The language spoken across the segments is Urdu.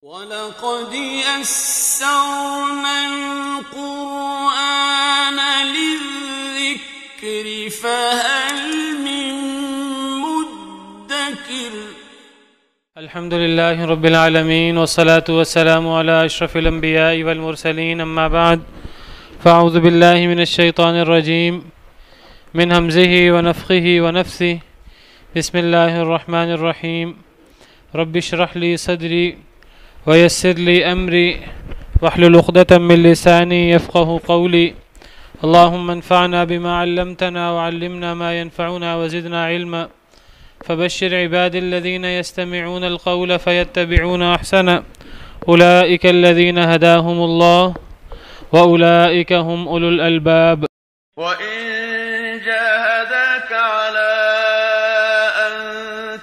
وَلَقَدْ يَسَّرْنَا الْقُرْآنَ لِلذِّكْرِ فَهَلْ مِن مُّدَّكِرٍ الحمد لله رب العالمين والصلاة والسلام على أشرف الأنبياء والمرسلين أما بعد فأعوذ بالله من الشيطان الرجيم من همزه ونفخه ونفثه بسم الله الرحمن الرحيم رب اشرح لي صدري ويسر لي أمري واحلل عقدة من لساني يفقه قولي اللهم انفعنا بما علمتنا وعلمنا ما ينفعنا وزدنا علما فبشر عبادي الذين يستمعون القول فيتبعون أحسنه أولئك الذين هداهم الله وأولئك هم أولو الألباب وإن جاهداك على أن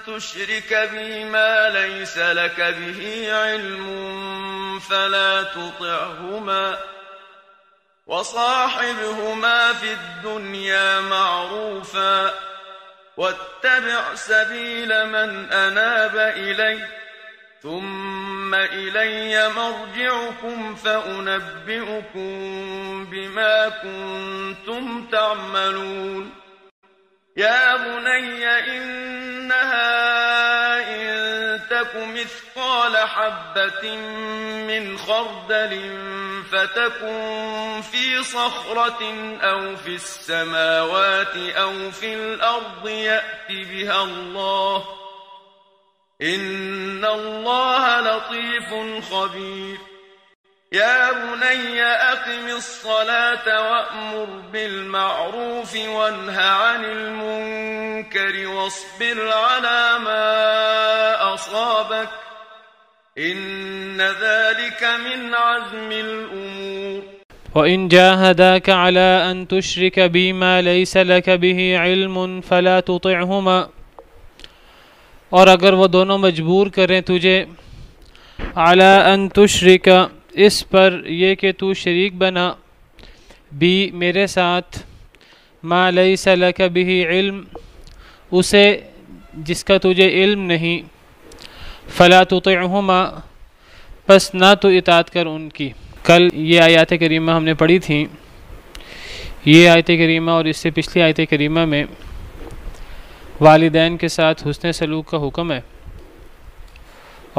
تشرك بي ما ليس لك به علم فلا تطعهما وصاحبهما في الدنيا معروفا واتبع سبيل من أناب إلي ثم إلي مرجعكم فأنبئكم بما كنتم تعملون يا بني إنها إن تك مثقال حبة من خردل فتكن في صخرة أو في السماوات أو في الأرض يأت بها الله إن الله لطيف خبير يا بني أقم الصلاة وأمر بالمعروف وانه عن المنكر واصبر على ما أصابك إن ذلك من عزم الأمور وإن جاهداك على أن تشرك بي ما ليس لك به علم فلا تطعهما اور اگر وہ دونوں مجبور کریں تجھے علی ان تشرک اس پر یہ کہ تو شریک بنا بھی میرے ساتھ ما لیس لک به علم اسے جس کا تجھے علم نہیں فلا تطعہما پس نہ تو اطاعت کر ان کی. کل یہ آیات کریمہ ہم نے پڑھی تھیں. یہ آیت کریمہ اور اس سے پچھلی آیت کریمہ میں والدین کے ساتھ حسن سلوک کا حکم ہے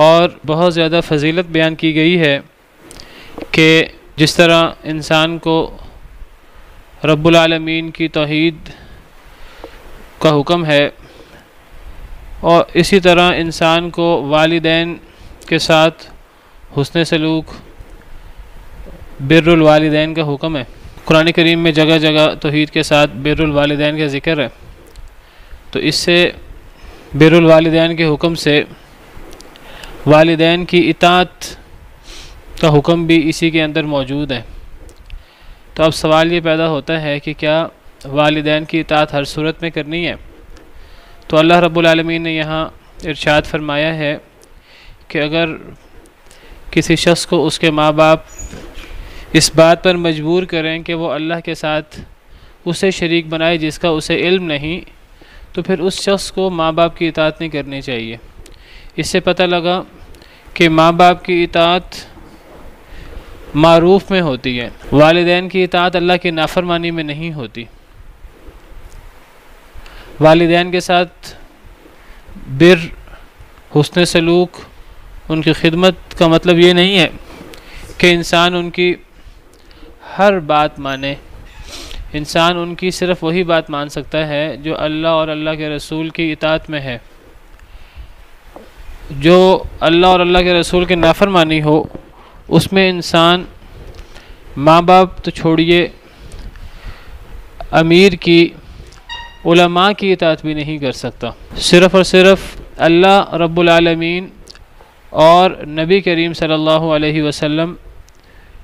اور بہت زیادہ فضیلت بیان کی گئی ہے کہ جس طرح انسان کو رب العالمین کی توحید کا حکم ہے اور اسی طرح انسان کو والدین کے ساتھ حسن سلوک بر الوالدین کا حکم ہے. قرآن کریم میں جگہ جگہ توحید کے ساتھ بر الوالدین کا ذکر ہے تو اس سے بر الوالدین کے حکم سے والدین کی اطاعت کا حکم بھی اسی کے اندر موجود ہے. تو اب سوال یہ پیدا ہوتا ہے کہ کیا والدین کی اطاعت ہر صورت میں کرنی ہے؟ تو اللہ رب العالمین نے یہاں ارشاد فرمایا ہے کہ اگر کسی شخص کو اس کے ماں باپ اس بات پر مجبور کریں کہ وہ اللہ کے ساتھ اسے شریک بنائے جس کا اسے علم نہیں تو پھر اس شخص کو ماں باپ کی اطاعت نہیں کرنی چاہیے. اس سے پتہ لگا کہ ماں باپ کی اطاعت معروف میں ہوتی ہے، والدین کی اطاعت اللہ کی نافرمانی میں نہیں ہوتی. والدین کے ساتھ بر حسن سلوک ان کی خدمت کا مطلب یہ نہیں ہے کہ انسان ان کی ہر بات مانے. انسان ان کی صرف وہی بات مان سکتا ہے جو اللہ اور اللہ کے رسول کی اطاعت میں ہے. جو اللہ اور اللہ کے رسول کے نافرمانی ہو اس میں انسان ماں باپ تو چھوڑیے امیر کی علماء کی اطاعت بھی نہیں کر سکتا. صرف اور صرف اللہ رب العالمین اور نبی کریم صلی اللہ علیہ وسلم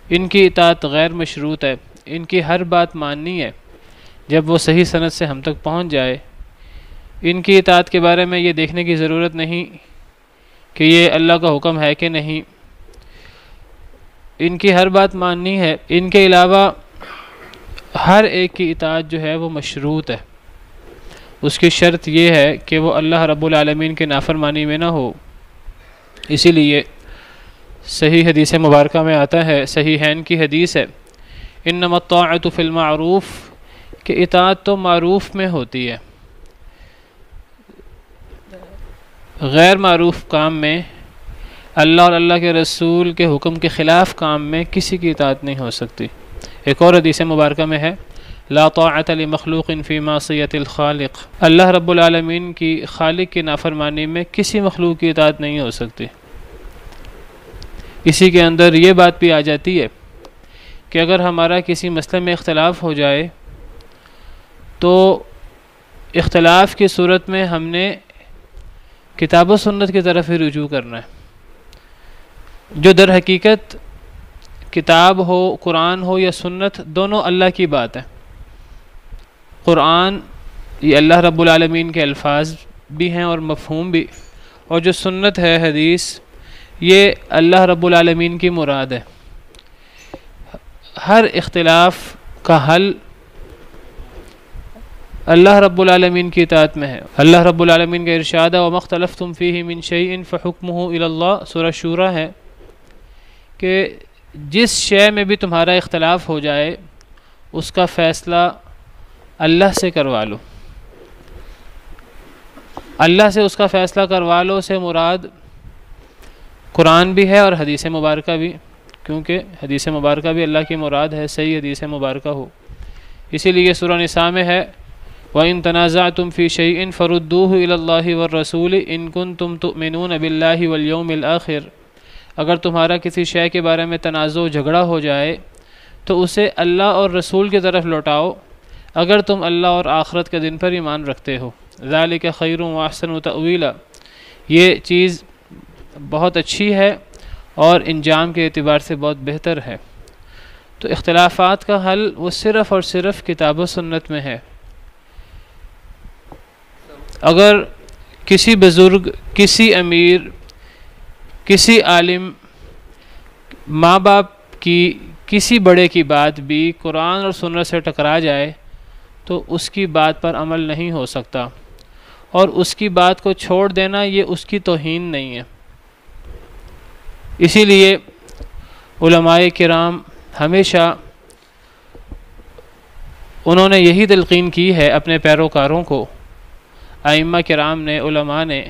ان کی اطاعت غیر مشروط ہے. ان کی ہر بات ماننی ہے جب وہ صحیح سند سے ہم تک پہنچ جائے. ان کی اطاعت کے بارے میں یہ دیکھنے کی ضرورت نہیں کہ یہ اللہ کا حکم ہے کہ نہیں. ان کی ہر بات ماننی ہے. ان کے علاوہ ہر ایک کی اطاعت جو ہے وہ مشروط ہے. اس کی شرط یہ ہے کہ وہ اللہ رب العالمین کے نافرمانی میں نہ ہو. اسی لیے صحیح حدیث مبارکہ میں آتا ہے، صحیحین کی حدیث ہے، انما الطاعۃ فی المعروف، کہ اطاعت تو معروف میں ہوتی ہے، غیر معروف کام میں، اللہ اور اللہ کے رسول کے حکم کے خلاف کام میں کسی کی اطاعت نہیں ہو سکتی۔ ایک اور حدیث مبارکہ میں ہے، لا طاعۃ لمخلوق فی معصیۃ الخالق، اللہ رب العالمین کی خالق کی نافرمانی میں کسی مخلوق کی اطاعت نہیں ہو سکتی۔ اسی کے اندر یہ بات بھی آ جاتی ہے کہ اگر ہمارا کسی مسئلے میں اختلاف ہو جائے تو اختلاف کی صورت میں ہم نے کتاب و سنت کی طرف ہی رجوع کرنا ہے، جو در حقیقت کتاب ہو، قرآن ہو یا سنت، دونوں اللہ کی بات ہے۔ قرآن یہ اللہ رب العالمین کے الفاظ بھی ہیں اور مفہوم بھی، اور جو سنت ہے، حدیث، یہ اللہ رب العالمین کی مراد ہے۔ ہر اختلاف کا حل اللہ رب العالمین کی اطاعت میں ہے۔ اللہ رب العالمین کا ارشاد ہے، وَمَا اخْتَلَفْتُمْ فِيهِ مِنْ شَيْءٍ فَحُكْمُهُ إِلَى اللَّهِ، سورہ شورى ہے کہ جس شے میں بھی تمہارا اختلاف ہو جائے اس کا فیصلہ اللہ سے کروا لو، اللہ سے اس کا فیصلہ کروا لو سے مراد قرآن بھی ہے اور حدیث مبارکہ بھی، کیونکہ حدیث مبارکہ بھی اللہ کی مراد ہے، صحیح حدیث مبارکہ ہو۔ اسی لیے سورہ نساء میں ہے، وَإِن تَنَازَعْتُمْ فِي شَيْءٍ فَرُدُّوهُ إِلَى اللَّهِ وَالرَّسُولِ إِن كُنتُمْ تُؤْمِنُونَ بِاللَّهِ وَالْيَوْمِ الْآخِرِ، اگر تمہارا کسی شے کے بارے میں تنازع جھگڑا ہو جائے تو اسے اللہ اور رسول کی طرف لوٹاؤ اگر تم اللہ اور آخرت کے دن پر ایمان رکھتے ہو، ذَلِكَ خَيْرٌ وَأَحْسَنُ تَأْوِيلًا، یہ چیز بہت اچھی ہے اور انجام کے اعتبار سے بہت بہتر ہے۔ تو اختلافات کا حل وہ صرف اور صرف کتاب و سنت میں ہے۔ اگر کسی بزرگ، کسی امیر، کسی عالم، ماں باپ کی کسی بڑے کی بات بھی قرآن اور سنت سے ٹکرا جائے تو اس کی بات پر عمل نہیں ہو سکتا، اور اس کی بات کو چھوڑ دینا یہ اس کی توہین نہیں ہے۔ اسی لیے علماء کرام ہمیشہ انہوں نے یہی تلقین کی ہے اپنے پیروکاروں کو، ائمہ کرام نے، علماء نے،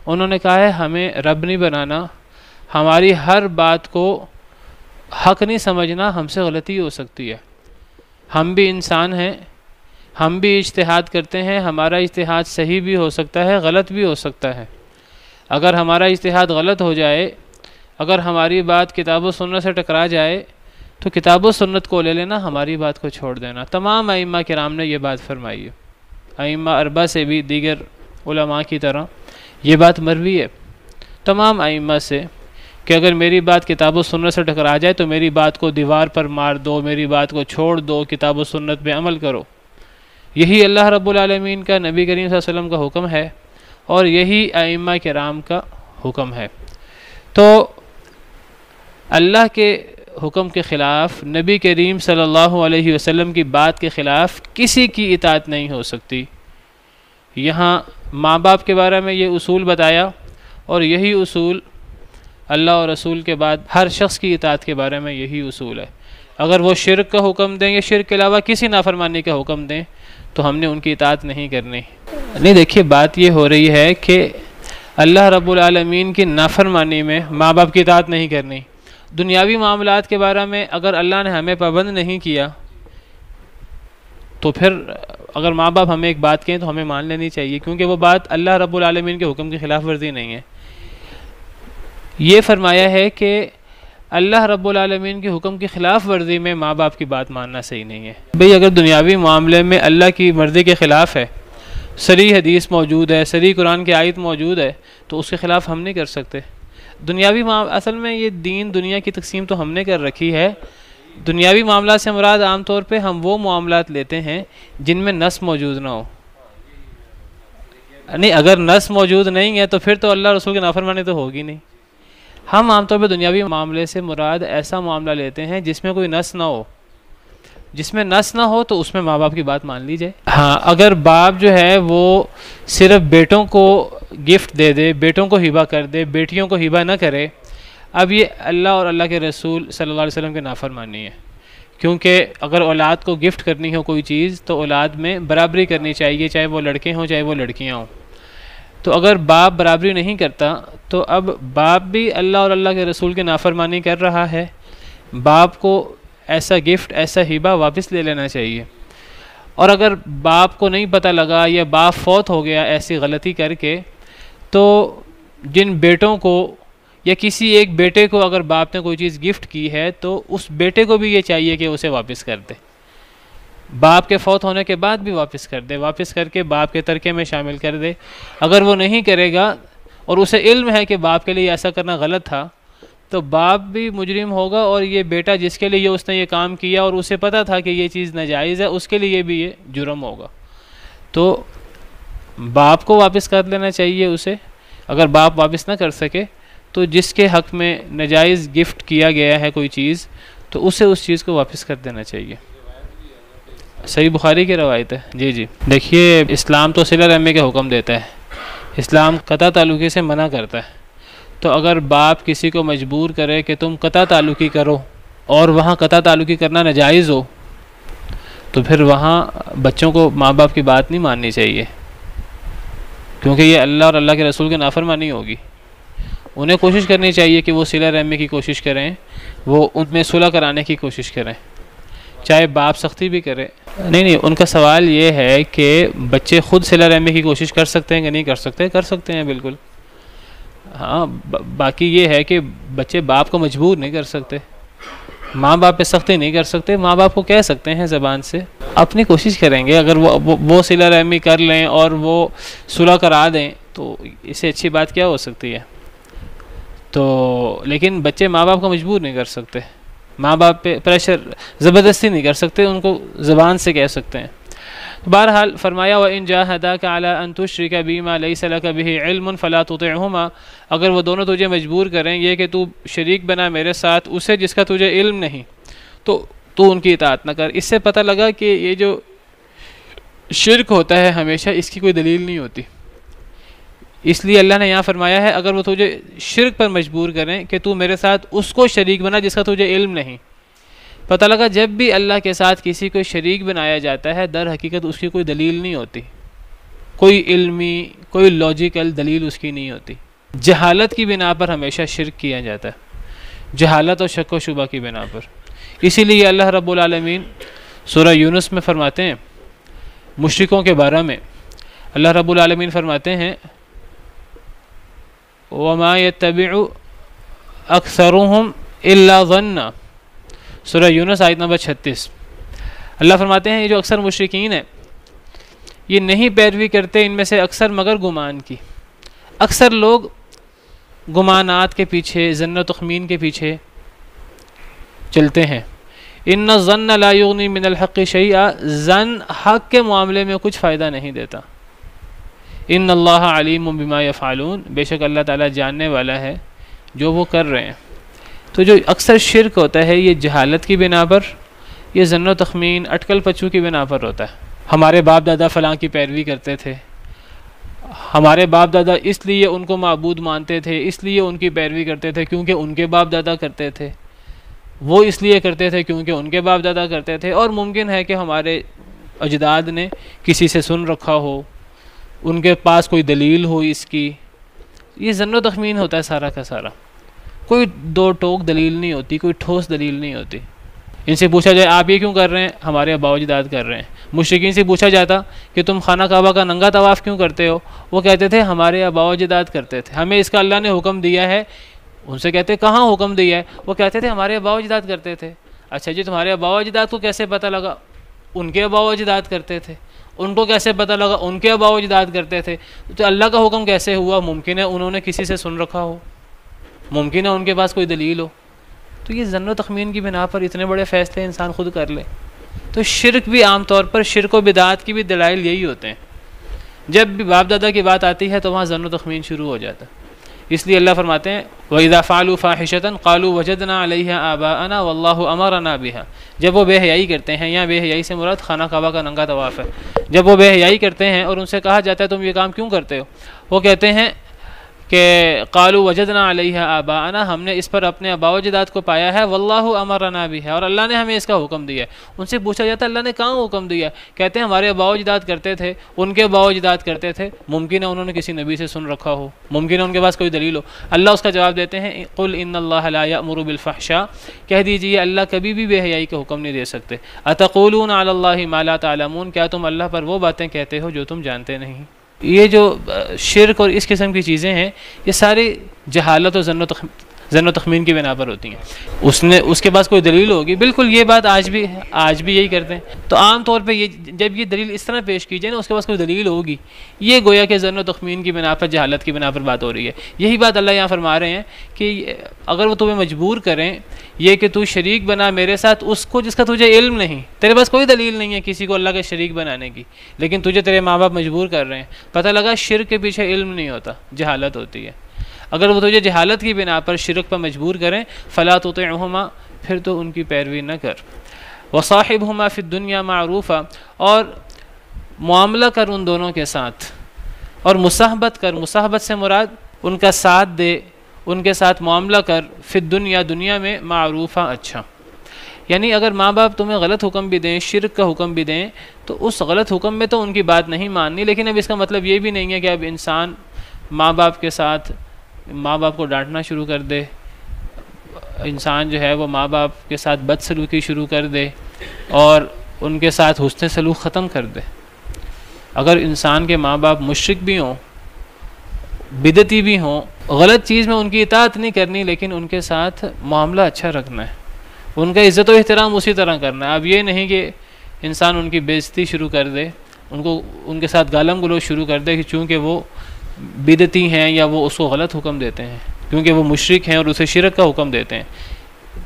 انہوں نے کہا ہے ہمیں رب نہیں بنانا، ہماری ہر بات کو حق نہیں سمجھنا، ہم سے غلطی ہو سکتی ہے، ہم بھی انسان ہیں، ہم بھی اجتہاد کرتے ہیں، ہمارا اجتہاد صحیح بھی ہو سکتا ہے، غلط بھی ہو سکتا ہے۔ اگر ہمارا اجتہاد غلط ہو جائے، اگر ہماری بات کتاب و سنت سے ٹکرا جائے تو کتاب و سنت کو لے لینا، ہماری بات کو چھوڑ دینا۔ تمام ائمہ کرام نے یہ بات فرمائی ہے، ائمہ اربعہ سے بھی دیگر علماء کی طرح یہ بات مروی ہے تمام ائمہ سے کہ اگر میری بات کتاب و سنت سے ٹکرا جائے تو میری بات کو دیوار پر مار دو، میری بات کو چھوڑ دو، کتاب و سنت پہ عمل کرو۔ یہی اللہ رب العالمین کا، نبی کریم صلی اللہ علیہ وسلم کا حکم ہے، اور یہی ائمہ کرام کا حکم ہے۔ تو اللہ کے حکم کے خلاف، نبی کریم صلی اللہ علیہ وسلم کی بات کے خلاف کسی کی اطاعت نہیں ہو سکتی۔ یہاں ماں باپ کے بارے میں یہ اصول بتایا، اور یہی اصول اللہ اور رسول کے بعد ہر شخص کی اطاعت کے بارے میں یہی اصول ہے۔ اگر وہ شرک کا حکم دیں یا شرک کے علاوہ کسی نافرمانی کا حکم دیں تو ہم نے ان کی اطاعت نہیں کرنی۔ نہیں، دیکھیے بات یہ ہو رہی ہے کہ اللہ رب العالمین کی نافرمانی میں ماں باپ کی اطاعت نہیں کرنی۔ دنیاوی معاملات کے بارے میں اگر اللہ نے ہمیں پابند نہیں کیا تو پھر اگر ماں باپ ہمیں ایک بات کہیں تو ہمیں مان لینی چاہیے، کیونکہ وہ بات اللہ رب العالمین کے حکم کی خلاف ورزی نہیں ہے۔ یہ فرمایا ہے کہ اللہ رب العالمین کے حکم کی خلاف ورزی میں ماں باپ کی بات ماننا صحیح نہیں ہے۔ بھئی اگر دنیاوی معاملے میں اللہ کی مرضی کے خلاف ہے، صریح حدیث موجود ہے، صریح قرآن کی آیت موجود ہے، تو اس کے خلاف ہم نہیں کر سکتے۔ دنیاوی اصل میں یہ دین دنیا کی تقسیم تو ہم نے کر رکھی ہے۔ دنیاوی معاملات سے مراد عام طور پہ ہم وہ معاملات لیتے ہیں جن میں نص موجود نہ ہو۔ نہیں، اگر نص موجود نہیں ہے تو پھر تو اللہ رسول کی نافرمانی تو ہوگی نہیں۔ ہم عام طور پہ دنیاوی معاملے سے مراد ایسا معاملہ لیتے ہیں جس میں کوئی نص نہ ہو۔ جس میں نص نہ ہو تو اس میں ماں باپ کی بات مان لی جائے۔ ہاں، اگر باپ جو ہے وہ صرف بیٹوں کو گفٹ دے دے، بیٹوں کو ہبہ کر دے، بیٹیوں کو ہبہ نہ کرے، اب یہ اللہ اور اللہ کے رسول صلی اللہ علیہ وسلم کے نافرمانی ہے، کیونکہ اگر اولاد کو گفٹ کرنی ہو کوئی چیز تو اولاد میں برابری کرنی چاہیے، چاہے وہ لڑکے ہوں چاہے وہ لڑکیاں ہوں۔ تو اگر باپ برابری نہیں کرتا تو اب باپ بھی اللہ اور اللہ کے رسول کے نافرمانی کر رہا ہے، باپ کو ایسا گفٹ ایسا ہبہ واپس لے لینا چاہیے۔ اور اگر باپ کو نہیں پتہ لگا یا باپ فوت ہو گیا ایسی غلطی کر کے، تو جن بیٹوں کو یا کسی ایک بیٹے کو اگر باپ نے کوئی چیز گفٹ کی ہے تو اس بیٹے کو بھی یہ چاہیے کہ اسے واپس کر دے، باپ کے فوت ہونے کے بعد بھی واپس کر دے، واپس کر کے باپ کے ترکے میں شامل کر دے۔ اگر وہ نہیں کرے گا اور اسے علم ہے کہ باپ کے لیے ایسا کرنا غلط تھا تو باپ بھی مجرم ہوگا، اور یہ بیٹا جس کے لیے اس نے یہ کام کیا اور اسے پتہ تھا کہ یہ چیز ناجائز ہے، اس کے لیے بھی یہ جرم ہوگا۔ تو باپ کو واپس کر لینا چاہیے اسے، اگر باپ واپس نہ کر سکے تو جس کے حق میں ناجائز گفٹ کیا گیا ہے کوئی چیز تو اسے اس چیز کو واپس کر دینا چاہیے۔ صحیح بخاری کی روایت ہے۔ جی دیکھیے، اسلام تو صلہ رحمی کا حکم دیتا ہے، اسلام قطع تعلقی سے منع کرتا ہے۔ تو اگر باپ کسی کو مجبور کرے کہ تم قطع تعلقی کرو اور وہاں قطع تعلقی کرنا ناجائز ہو تو پھر وہاں بچوں کو ماں باپ کی بات نہیں ماننی چاہیے، کیونکہ یہ اللہ اور اللہ کے رسول کی نافرمانی ہوگی۔ انہیں کوشش کرنی چاہیے کہ وہ صلہ رحمی کی کوشش کریں، وہ ان میں صلح کرانے کی کوشش کریں، چاہے باپ سختی بھی کرے۔ نہیں، ان کا سوال یہ ہے کہ بچے خود صلہ رحمی کی کوشش کر سکتے ہیں کہ نہیں کر سکتے؟ کر سکتے ہیں بالکل۔ ہاں، باقی یہ ہے کہ بچے باپ کو مجبور نہیں کر سکتے، ماں باپ پہ سختی نہیں کر سکتے، ماں باپ کو کہہ سکتے ہیں زبان سے، اپنی کوشش کریں گے۔ اگر وہ صلہ رحمی کر لیں اور وہ صلح کرا دیں تو اس سے اچھی بات کیا ہو سکتی ہے؟ تو لیکن بچے ماں باپ کو مجبور نہیں کر سکتے، ماں باپ پہ پریشر زبردستی نہیں کر سکتے، ان کو زبان سے کہہ سکتے ہیں۔ بہرحال فرمایا وَإِن جَاهَدَاكَ عَلَىٰ أَن تُشْرِكَ بِي مَا لَيْسَ لَكَ بِهِ عِلْمٌ فَلَا تُطِعْهُمَا، اگر وہ دونوں تجھے مجبور کریں یہ کہ تو شریک بنا میرے ساتھ اسے جس کا تجھے علم نہیں، تو ان کی اطاعت نہ کر۔ اس سے پتہ لگا کہ یہ جو شرک ہوتا ہے ہمیشہ اس کی کوئی دلیل نہیں ہوتی، اس لیے اللہ نے یہاں فرمایا ہے اگر وہ تجھے شرک پر مجبور کریں کہ تو میرے ساتھ اس کو شریک بنا جس کا تجھے علم نہیں۔ پتہ لگا جب بھی اللہ کے ساتھ کسی کو شریک بنایا جاتا ہے در حقیقت اس کی کوئی دلیل نہیں ہوتی، کوئی علمی کوئی لاجیکل دلیل اس کی نہیں ہوتی، جہالت کی بنا پر ہمیشہ شرک کیا جاتا ہے، جہالت اور شک و شبہ کی بنا پر۔ اسی لیے اللہ رب العالمین سورہ یونس میں فرماتے ہیں مشرکوں کے بارے میں، اللہ رب العالمین فرماتے ہیں وَمَا يَتَّبِعُ أَكْثَرُهُمْ إِلَّا ظَنًّا، سورہ یونس آیت نمبر 36۔ اللہ فرماتے ہیں یہ جو اکثر مشرکین ہیں یہ نہیں پیروی کرتے ان میں سے اکثر مگر گمان کی، اکثر لوگ گمانات کے پیچھے ظن و تخمین کے پیچھے چلتے ہیں۔ ان الظن لا یغنی من الحق شیئا، ظن حق کے معاملے میں کچھ فائدہ نہیں دیتا۔ ان اللہ علیم بما یفعلون، بے شک اللہ تعالیٰ جاننے والا ہے جو وہ کر رہے ہیں۔ تو جو اکثر شرک ہوتا ہے یہ جہالت کی بنا پر، یہ ظن و تخمین اٹکل پچو کی بنا پر ہوتا ہے۔ ہمارے باپ دادا فلاں کی پیروی کرتے تھے، ہمارے باپ دادا اس لیے ان کو معبود مانتے تھے، اس لیے ان کی پیروی کرتے تھے کیونکہ ان کے باپ دادا کرتے تھے، وہ اس لیے کرتے تھے کیونکہ ان کے باپ دادا کرتے تھے، اور ممکن ہے کہ ہمارے اجداد نے کسی سے سن رکھا ہو، ان کے پاس کوئی دلیل ہو اس کی۔ یہ ظن و تخمین ہوتا ہے سارا کا سارا، کوئی دو ٹوک دلیل نہیں ہوتی، کوئی ٹھوس دلیل نہیں ہوتی۔ ان سے پوچھا جائے آپ یہ کیوں کر رہے ہیں؟ ہمارے آباء و اجداد کر رہے ہیں۔ مشرکین سے پوچھا جاتا کہ تم خانہ کعبہ کا ننگا طواف کیوں کرتے ہو؟ وہ کہتے تھے ہمارے آباء و اجداد کرتے تھے، ہمیں اس کا اللہ نے حکم دیا ہے۔ ان سے کہتے کہاں حکم دیا ہے؟ وہ کہتے تھے ہمارے آباء و اجداد کرتے تھے۔ اچھا جی، تمہارے آباء و اجداد کو کیسے پتہ لگا؟ ان کے آباء و اجداد کرتے تھے۔ ان کو کیسے پتہ لگا؟ ان کے آباء و اجداد کرتے تھے۔ تو اللہ کا حکم کیسے ہوا؟ ممکن ہے انہوں نے کسی سے سن رکھا ہو، ممکن ہے ان کے پاس کوئی دلیل ہو۔ تو یہ ظن و تخمین کی بنا پر اتنے بڑے فیصلے انسان خود کر لے۔ تو شرک بھی عام طور پر، شرک و بدعات کی بھی دلائل یہی ہوتے ہیں، جب بھی باپ دادا کی بات آتی ہے تو وہاں ظن و تخمین شروع ہو جاتا ہے۔ اس لیے اللہ فرماتے ہیں وَإِذَا فَعَلُوا فَاحِشَةً قَالُوا وَجَدْنَا عَلَيْهَا آبَاءَنَا وَاللَّهُ أَمَرَنَا بِهَا، جب وہ بے حیائی کرتے ہیں، یہاں بے حیائی سے مراد خانہ کعبہ کا ننگا طواف ہے، جب وہ بے حیائی کرتے ہیں اور ان سے کہا جاتا ہے تم یہ کام کیوں کرتے ہو، وہ کہتے ہیں کہ قالوا وجدنا علیہ آباءنا، ہم نے اس پر اپنے آباء و اجداد کو پایا ہے، واللہ امرنا بھی ہے، اور اللہ نے ہمیں اس کا حکم دیا ہے۔ ان سے پوچھا جاتا ہے اللہ نے کہاں حکم دیا؟ کہتے ہیں ہمارے آباء و اجداد کرتے تھے، ان کے آباء و اجداد کرتے تھے، ممکن ہے انہوں نے کسی نبی سے سن رکھا ہو، ممکن ہے ان کے پاس کوئی دلیل ہو۔ اللہ اس کا جواب دیتے ہیں قل ان اللہ لا یأمر بالفحشاء، کہہ دیجیے اللہ کبھی بھی بے حیائی کا حکم نہیں دے سکتے۔ اتقولون علی اللہ ما لا تعلمون، کیا تم اللہ پر وہ باتیں کہتے ہو جو تم جانتے نہیں۔ یہ جو شرک اور اس قسم کی چیزیں ہیں یہ ساری جہالت اور ظن و تخمین کی بنا پر ہوتی ہیں۔ اس کے پاس کوئی دلیل ہوگی، بالکل یہ بات آج بھی یہی کرتے ہیں۔ تو عام طور پہ جب یہ دلیل اس طرح پیش کی جائے نا، اس کے پاس کوئی دلیل ہوگی، یہ گویا کہ ظن و تخمین کی بنا پر، جہالت کی بنا پر بات ہو رہی ہے۔ یہی بات اللہ یہاں فرما رہے ہیں کہ اگر وہ تمہیں مجبور کریں یہ کہ تو شریک بنا میرے ساتھ اس کو جس کا تجھے علم نہیں، تیرے پاس کوئی دلیل نہیں ہے کسی کو اللہ کا شریک بنانے کی، لیکن تجھے تیرے ماں باپ مجبور کر رہے ہیں، پتہ لگا شرک کے پیچھے علم نہیں ہوتا، جہالت ہوتی ہے۔ اگر وہ تجھے جہالت کی بنا پر شرک پر مجبور کریں فلا تطعهما، پھر تو ان کی پیروی نہ کر۔ وصاحبهما فی الدنیا معروفا، اور معاملہ کر ان دونوں کے ساتھ، اور مصاحبت کر، مصاحبت سے مراد ان کا ساتھ دے، ان کے ساتھ معاملہ کر، فی الدنیا، دنیا میں، معروفا، اچھا۔ یعنی اگر ماں باپ تمہیں غلط حکم بھی دیں، شرک کا حکم بھی دیں، تو اس غلط حکم میں تو ان کی بات نہیں ماننی، لیکن اب اس کا مطلب یہ بھی نہیں ہے کہ اب انسان ماں باپ کے ساتھ، ماں باپ کو ڈانٹنا شروع کر دے، انسان جو ہے وہ ماں باپ کے ساتھ بد سلوکی شروع کر دے اور ان کے ساتھ حسن سلوک ختم کر دے۔ اگر انسان کے ماں باپ مشرک بھی ہوں، بدعتی بھی ہوں، غلط چیز میں ان کی اطاعت نہیں کرنی، لیکن ان کے ساتھ معاملہ اچھا رکھنا ہے، ان کا عزت و احترام اسی طرح کرنا ہے۔ اب یہ نہیں کہ انسان ان کی بے عزتی شروع کر دے، ان کے ساتھ گالم گلوچ شروع کر دے کہ چونکہ وہ بدعتی ہیں یا وہ اس کو غلط حکم دیتے ہیں، کیونکہ وہ مشرک ہیں اور اسے شرک کا حکم دیتے ہیں۔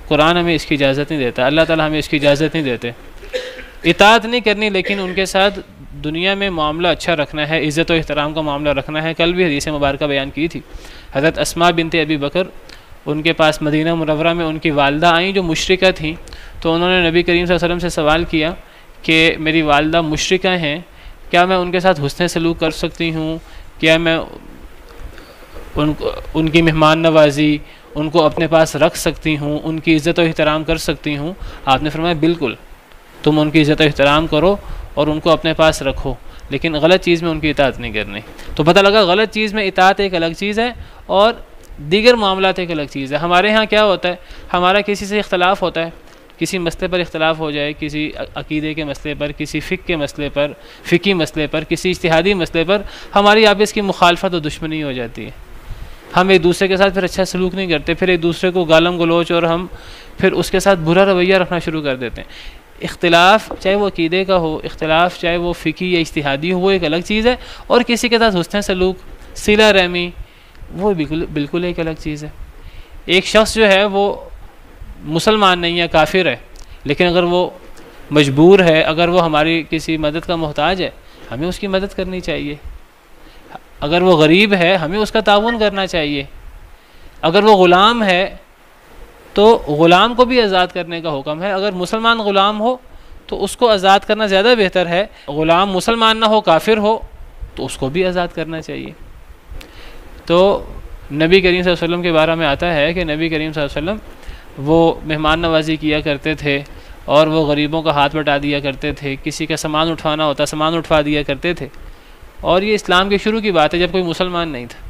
قرآن ہمیں اس کی اجازت نہیں دیتا، اللہ تعالیٰ ہمیں اس کی اجازت نہیں دیتے۔ اطاعت نہیں کرنی، لیکن ان کے ساتھ دنیا میں معاملہ اچھا رکھنا ہے، عزت و احترام کا معاملہ رکھنا ہے۔ کل بھی حدیث مبارکہ بیان کی تھی، حضرت اسماء بنت ابی بکر، ان کے پاس مدینہ منورہ میں ان کی والدہ آئیں جو مشرکہ تھیں، تو انہوں نے نبی کریم صلی اللہ علیہ وسلم سے سوال کیا کہ میری والدہ مشرکہ ہیں، کیا میں ان کے ساتھ حسن سلوک کر سکتی ہوں؟ کیا میں ان کی مہمان نوازی، ان کو اپنے پاس رکھ سکتی ہوں، ان کی عزت و احترام کر سکتی ہوں؟ آپ نے فرمایا بالکل، تم ان کی عزت و احترام کرو اور ان کو اپنے پاس رکھو، لیکن غلط چیز میں ان کی اطاعت نہیں کرنی۔ تو پتہ لگا غلط چیز میں اطاعت ایک الگ چیز ہے اور دیگر معاملات ایک الگ چیز ہے۔ ہمارے ہاں کیا ہوتا ہے، ہمارا کسی سے اختلاف ہوتا ہے، کسی مسئلے پر اختلاف ہو جائے، کسی عقیدے کے مسئلے پر، کسی فقہ کے مسئلے پر، فقہی مسئلے پر، کسی اجتہادی مسئلے پر ہماری آپس کی مخالفت و دشمنی ہو جاتی ہے۔ ہم ایک دوسرے کے ساتھ پھر اچھا سلوک نہیں کرتے، پھر ایک دوسرے کو گالم گلوچ اور ہم پھر اس کے ساتھ برا رویہ رکھنا شروع کر دیتے ہیں۔ اختلاف چاہے وہ عقیدے کا ہو، اختلاف چاہے وہ فقہی یا اجتہادی ہو، وہ ایک الگ چیز ہے، اور کسی کے ساتھ حسن سلوک، صلہ رحمی، وہ بالکل ایک الگ چیز ہے۔ ایک شخص جو ہے وہ مسلمان نہیں ہے، کافر ہے، لیکن اگر وہ مجبور ہے، اگر وہ ہماری کسی مدد کا محتاج ہے، ہمیں اس کی مدد کرنی چاہیے۔ اگر وہ غریب ہے، ہمیں اس کا تعاون کرنا چاہیے۔ اگر وہ غلام ہے تو غلام کو بھی آزاد کرنے کا حکم ہے۔ اگر مسلمان غلام ہو تو اس کو آزاد کرنا زیادہ بہتر ہے، غلام مسلمان نہ ہو، کافر ہو، تو اس کو بھی آزاد کرنا چاہیے۔ تو نبی کریم صلی اللہ علیہ وسلم کے بارے میں آتا ہے کہ نبی کریم صلی اللہ علیہ وسلم وہ مہمان نوازی کیا کرتے تھے اور وہ غریبوں کا ہاتھ بٹا دیا کرتے تھے، کسی کا سامان اٹھوانا ہوتا سامان اٹھوا دیا کرتے تھے، اور یہ اسلام کے شروع کی بات ہے جب کوئی مسلمان نہیں تھا۔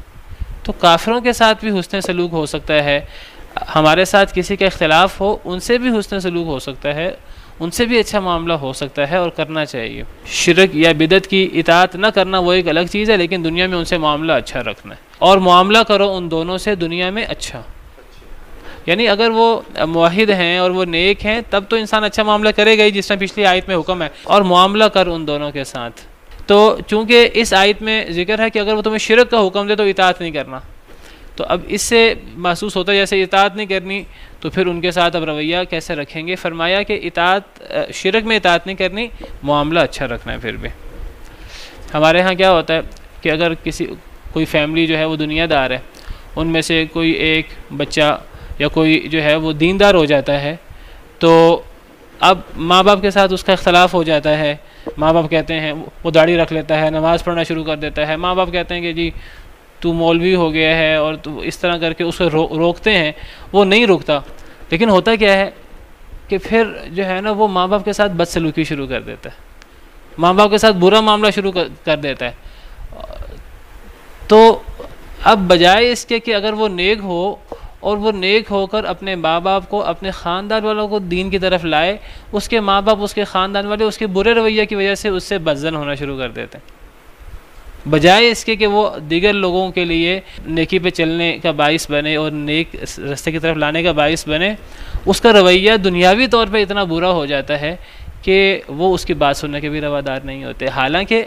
تو کافروں کے ساتھ بھی حسن سلوک ہو سکتا ہے، ہمارے ساتھ کسی کا اختلاف ہو ان سے بھی حسن سلوک ہو سکتا ہے، ان سے بھی اچھا معاملہ ہو سکتا ہے اور کرنا چاہیے۔ شرک یا بدعت کی اطاعت نہ کرنا وہ ایک الگ چیز ہے، لیکن دنیا میں ان سے معاملہ اچھا رکھنا ہے، اور معاملہ کرو ان دونوں سے دنیا میں اچھا۔ یعنی اگر وہ موحد ہیں اور وہ نیک ہیں تب تو انسان اچھا معاملہ کرے گا ہی، جس طرح پچھلی آیت میں حکم ہے، اور معاملہ کر ان دونوں کے ساتھ۔ تو چونکہ اس آیت میں ذکر ہے کہ اگر وہ تمہیں شرک کا حکم دے تو اطاعت نہیں کرنا، تو اب اس سے محسوس ہوتا ہے جیسے اطاعت نہیں کرنی تو پھر ان کے ساتھ اب رویہ کیسے رکھیں گے۔ فرمایا کہ شرک میں اطاعت نہیں کرنی، معاملہ اچھا رکھنا ہے۔ پھر بھی ہمارے ہاں کیا ہوتا ہے کہ اگر کوئی فیملی جو ہے وہ دنیا دار ہے، ان میں سے کوئی ایک بچہ یا کوئی جو ہے وہ دیندار ہو جاتا ہے، تو اب ماں باپ کے ساتھ اس کا اختلاف ہو جاتا ہے۔ ماں باپ کہتے ہیں وہ داڑھی رکھ لیتا ہے، نماز پڑھنا شروع کر دیتا ہے، ماں باپ کہتے ہیں کہ جی تو مولوی ہو گیا ہے اور تو اس طرح کر کے اس کو روکتے ہیں، وہ نہیں رکتا، لیکن ہوتا کیا ہے کہ پھر جو ہے نا وہ ماں باپ کے ساتھ بدسلوکی شروع کر دیتا ہے، ماں باپ کے ساتھ برا معاملہ شروع کر دیتا ہے. تو اب بجائے اس کے کہ اگر وہ نیک ہو اور وہ نیک ہو کر اپنے ماں باپ کو، اپنے خاندان والوں کو دین کی طرف لائے، اس کے ماں باپ، اس کے خاندان والے اس کے برے رویہ کی وجہ سے اس سے بدظن ہونا شروع کر دیتے ہیں. بجائے اس کے کہ وہ دیگر لوگوں کے لیے نیکی پہ چلنے کا باعث بنے اور نیک راستے کی طرف لانے کا باعث بنے، اس کا رویہ دنیاوی طور پہ اتنا برا ہو جاتا ہے کہ وہ اس کی بات سننے کے بھی روادار نہیں ہوتے. حالانکہ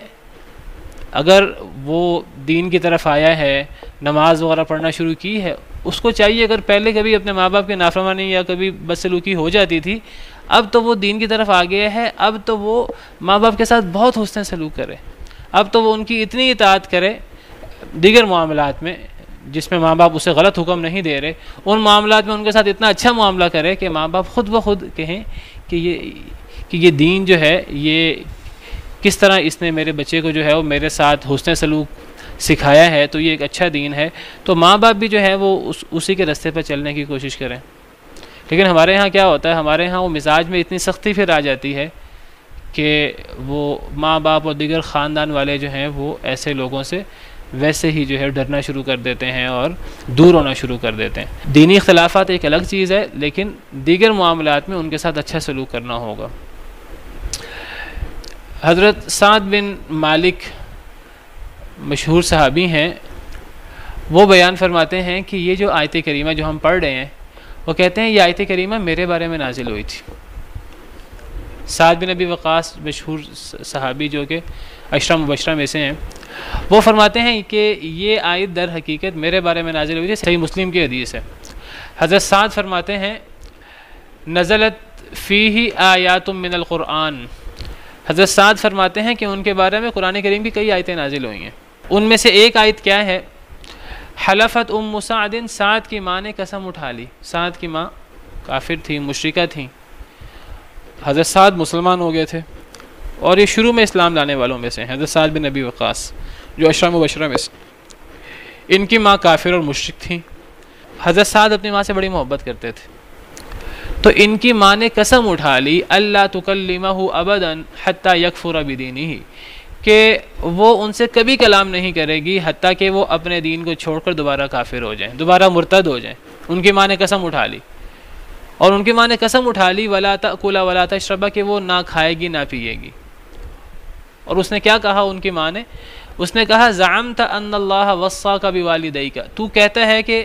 اگر وہ دین کی طرف آیا ہے، نماز وغیرہ پڑھنا شروع کی ہے، اس کو چاہیے، اگر پہلے کبھی اپنے ماں باپ کی نافرمانی یا کبھی بدسلوکی ہو جاتی تھی، اب تو وہ دین کی طرف آ گیا ہے، اب تو وہ ماں باپ کے ساتھ بہت حسن سلوک کرے، اب تو وہ ان کی اتنی اطاعت کرے دیگر معاملات میں جس میں ماں باپ اسے غلط حکم نہیں دے رہے، ان معاملات میں ان کے ساتھ اتنا اچھا معاملہ کرے کہ ماں باپ خود بخود کہیں کہ یہ دین جو ہے، یہ کس طرح اس نے میرے بچے کو جو ہے وہ میرے ساتھ حسن سلوک سکھایا ہے، تو یہ ایک اچھا دین ہے. تو ماں باپ بھی جو ہے وہ اسی کے راستے پر چلنے کی کوشش کریں. لیکن ہمارے ہاں کیا ہوتا ہے، ہمارے ہاں وہ مزاج میں اتنی سختی پھر آ جاتی ہے کہ وہ ماں باپ اور دیگر خاندان والے جو ہیں وہ ایسے لوگوں سے ویسے ہی جو ہے ڈرنا شروع کر دیتے ہیں اور دور ہونا شروع کر دیتے ہیں. دینی اختلافات ایک الگ چیز ہے، لیکن دیگر معاملات میں ان کے ساتھ اچھا سلوک کرنا ہوگا. حضرت سعد بن مالک مشہور صحابی ہیں، وہ بیان فرماتے ہیں کہ یہ جو آیت کریمہ جو ہم پڑھ رہے ہیں، وہ کہتے ہیں یہ آیت کریمہ میرے بارے میں نازل ہوئی تھی. سعد بن ابی وقاص مشہور صحابی جو کہ 10 مبشرہ میں سے ہیں، وہ فرماتے ہیں کہ یہ آیت در حقیقت میرے بارے میں نازل ہوئی تھی. صحیح مسلم کی حدیث ہے. حضرت سعد فرماتے ہیں نزلت فیہ آیات من القرآن. حضرت سعد فرماتے ہیں کہ ان کے بارے میں قرآن کریم کی کئی آیتیں نازل ہوئی ہیں. ان میں سے ایک آیت کیا ہے، حلفت ام سعد، سعد کی ماں نے قسم اٹھا لی. سعد کی ماں کافر تھی، مشرکہ تھیں. حضرت سعد مسلمان ہو گئے تھے اور یہ شروع میں اسلام لانے والوں میں سے ہیں. حضرت سعد بن ابی وقاص جو 10 مبشرہ میں سے، ان کی ماں کافر اور مشرک تھیں. حضرت سعد اپنی ماں سے بڑی محبت کرتے تھے، تو ان کی ماں نے قسم اٹھا لی اللہ تکلمہ ابدا حتی یکفر بدینہ، کہ وہ ان سے کبھی کلام نہیں کرے گی حتیٰ کہ وہ اپنے دین کو چھوڑ کر دوبارہ کافر ہو جائیں، دوبارہ مرتد ہو جائیں. ان کی ماں نے قسم اٹھا لی، اور ان کی ماں نے قسم اٹھا لی ولا تأکل ولا تشرب، کہ وہ نہ کھائے گی نہ پیے گی. اور اس نے کیا کہا ان کی ماں نے، اس نے کہا زعمت ان اللہ وصاک بوالدیک، تو کہتا ہے کہ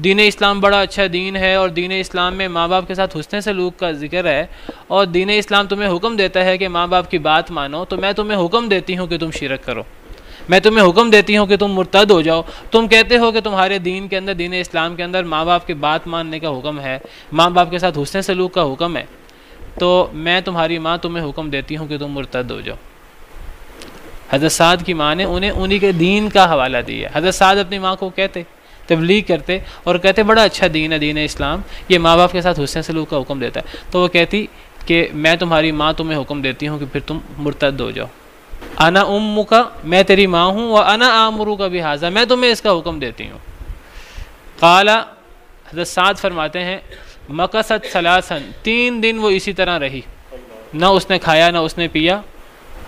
دین اسلام بڑا اچھا دین ہے اور دین اسلام میں ماں باپ کے ساتھ حسن سلوک کا ذکر ہے، اور دین اسلام تمہیں حکم دیتا ہے کہ ماں باپ کی بات مانو، تو میں تمہیں حکم دیتی ہوں کہ تم شرک کرو، میں تمہیں حکم دیتی ہوں کہ تم مرتد ہو جاؤ. تم کہتے ہو کہ تمہارے دین کے اندر، دین اسلام کے اندر ماں باپ کی بات ماننے کا حکم ہے، ماں باپ کے ساتھ حسن سلوک کا حکم ہے، تو میں تمہاری ماں تمہیں حکم دیتی ہوں کہ تم مرتد ہو جاؤ. حضرت سعد کی ماں نے انہیں کے دین کا حوالہ دیا. حضرت سعد اپنی ماں کو کہتے، تبلیغ کرتے اور کہتے بڑا اچھا دین ہے دین اسلام، یہ ماں باپ کے ساتھ حسن سلوک کا حکم دیتا ہے. تو وہ کہتی کہ میں تمہاری ماں تمہیں حکم دیتی ہوں کہ پھر تم مرتد ہو جاؤ. انا امک، میں تیری ماں ہوں، وانا آمرک بہذا، میں تمہیں اس کا حکم دیتی ہوں. قال، حضرت سعد فرماتے ہیں مکثت ثلاثا، 3 دن وہ اسی طرح رہی، نہ اس نے کھایا نہ اس نے پیا.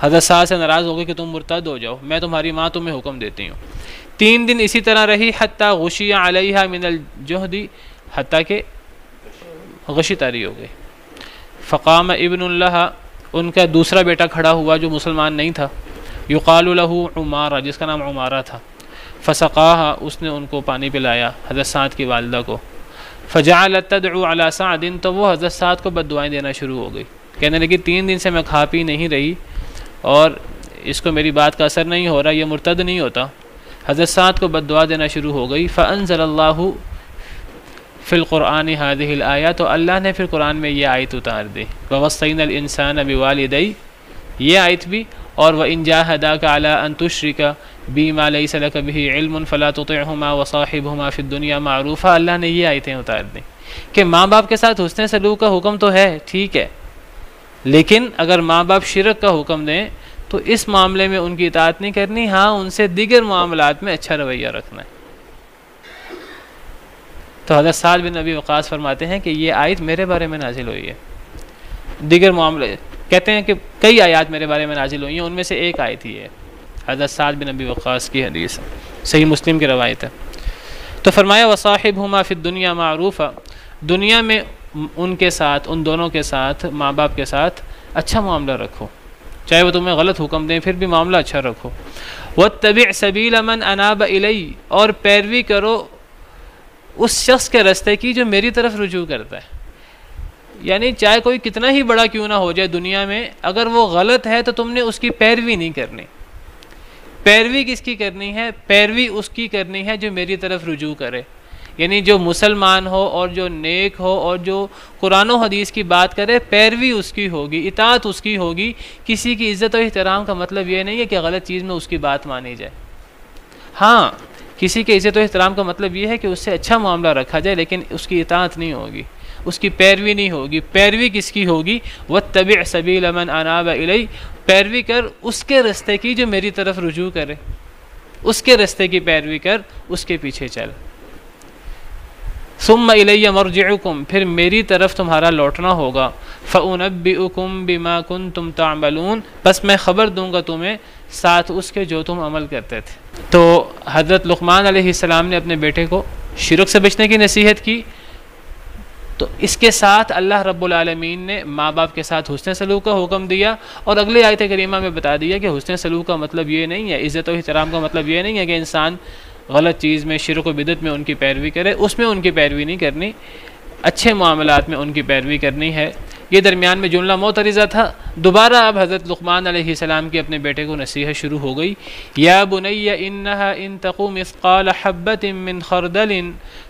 حضرت سعد سے ناراض ہو گئی کہ تم مرتد ہو جاؤ، میں تمہاری ماں تمہیں حکم دیتی ہوں. 3 دن اسی طرح رہی حتی غشی علیہا من الجہد، حتیٰ کہ غشی طاری ہو گئی. فقام ابن اللہ، ان کا دوسرا بیٹا کھڑا ہوا جو مسلمان نہیں تھا، یقال لہ عمارہ، جس کا نام عمارہ تھا. فسقاہا، اس نے ان کو پانی پلایا، حضرت سعد کی والدہ کو. فجعلت تدعو علی سعد، تو وہ حضرت سعد کو بد دعائیں دینا شروع ہو گئی، کہنے لگی 3 دن سے میں کھا پی نہیں رہی اور اس کو میری بات کا اثر نہیں ہو رہا، یہ مرتد نہیں ہوتا. حضرت سعد کو بد دعا دینا شروع ہو گئی. فانزل اللہ فی القرآن هذه الآیہ، تو اللہ نے پھر قرآن میں یہ آیت اتار دی، ووصینا الانسان بوالدیہ، یہ آیت بھی، اور وَإِن جَاهَدَاكَ عَلَىٰ أَن تُشْرِكَ بِي مَا لَيْسَ لَكَ بِهِ عِلْمٌ فَلَا تُطِعْهُمَا وَصَاحِبْهُمَا فِي الدُّنْيَا مَعْرُوفًا. اللہ نے یہ آیتیں اتار دیں کہ ماں باپ کے ساتھ حسن سلوک کا حکم تو ہے، ٹھیک ہے، لیکن اگر ماں باپ شرک کا حکم دیں تو اس معاملے میں ان کی اطاعت نہیں کرنی، ہاں ان سے دیگر معاملات میں اچھا رویہ رکھنا ہے۔ تو حضرت سعد بن ابی وقاص فرماتے ہیں کہ یہ آیت میرے بارے میں نازل ہوئی ہے، دیگر معاملے کہتے ہیں کہ کئی آیات میرے بارے میں نازل ہوئی ہیں، ان میں سے ایک آیت ہی ہے، حضرت سعد بن ابی وقاص کی حدیث ہے، صحیح مسلم کی روایت ہے۔ تو فرمایا وصاحبہما فی الدنیا معروفا، دنیا میں ان کے ساتھ، ان دونوں کے ساتھ، ماں باپ کے ساتھ اچھا معاملہ رکھو، چاہے وہ تمہیں غلط حکم دیں پھر بھی معاملہ اچھا رکھو۔ واتبع سبیل من اناب الی، اور پیروی کرو اس شخص کے راستے کی جو میری طرف رجوع کرتا ہے، یعنی چاہے کوئی کتنا ہی بڑا کیوں نہ ہو جائے دنیا میں، اگر وہ غلط ہے تو تم نے اس کی پیروی نہیں کرنی۔ پیروی کس کی کرنی ہے؟ پیروی اس کی کرنی ہے جو میری طرف رجوع کرے، یعنی جو مسلمان ہو اور جو نیک ہو اور جو قرآن و حدیث کی بات کرے، پیروی اس کی ہوگی، اطاعت اس کی ہوگی۔ کسی کی عزت و احترام کا مطلب یہ نہیں ہے کہ غلط چیز میں اس کی بات مانی جائے، ہاں کسی کے عزت و احترام کا مطلب یہ ہے کہ اس سے اچھا معاملہ رکھا جائے، لیکن اس کی اطاعت نہیں ہوگی، اس کی پیروی نہیں ہوگی۔ پیروی کس کی ہوگی؟ واتبع سبیل من اناب الی، پیروی کر اس کے راستے کی جو میری طرف رجوع کرے، اس کے راستے کی پیروی کر، اس کے پیچھے چل۔ ثم الی مرجعکم، پھر میری طرف تمہارا لوٹنا ہوگا۔ فانبئکم بما کنتم تعملون، بس میں خبر دوں گا تمہیں ساتھ اس کے جو تم عمل کرتے تھے۔ تو حضرت لقمان علیہ السلام نے اپنے بیٹے کو شرک سے بچنے کی نصیحت کی، تو اس کے ساتھ اللہ رب العالمین نے ماں باپ کے ساتھ حسن سلوک کا حکم دیا، اور اگلے آیت کریمہ میں بتا دیا کہ حسن سلوک کا مطلب یہ نہیں ہے، عزت و احترام کا مطلب یہ نہیں ہے کہ انسان غلط چیز میں، شرک و بدعت میں ان کی پیروی کرے، اس میں ان کی پیروی نہیں کرنی، اچھے معاملات میں ان کی پیروی کرنی ہے۔ یہ درمیان میں جملہ معترضہ تھا، دوبارہ اب حضرت لقمان علیہ السلام کی اپنے بیٹے کو نصیحت شروع ہو گئی۔ یا بنی انہا ان تقو مثقال حبۃ من خردل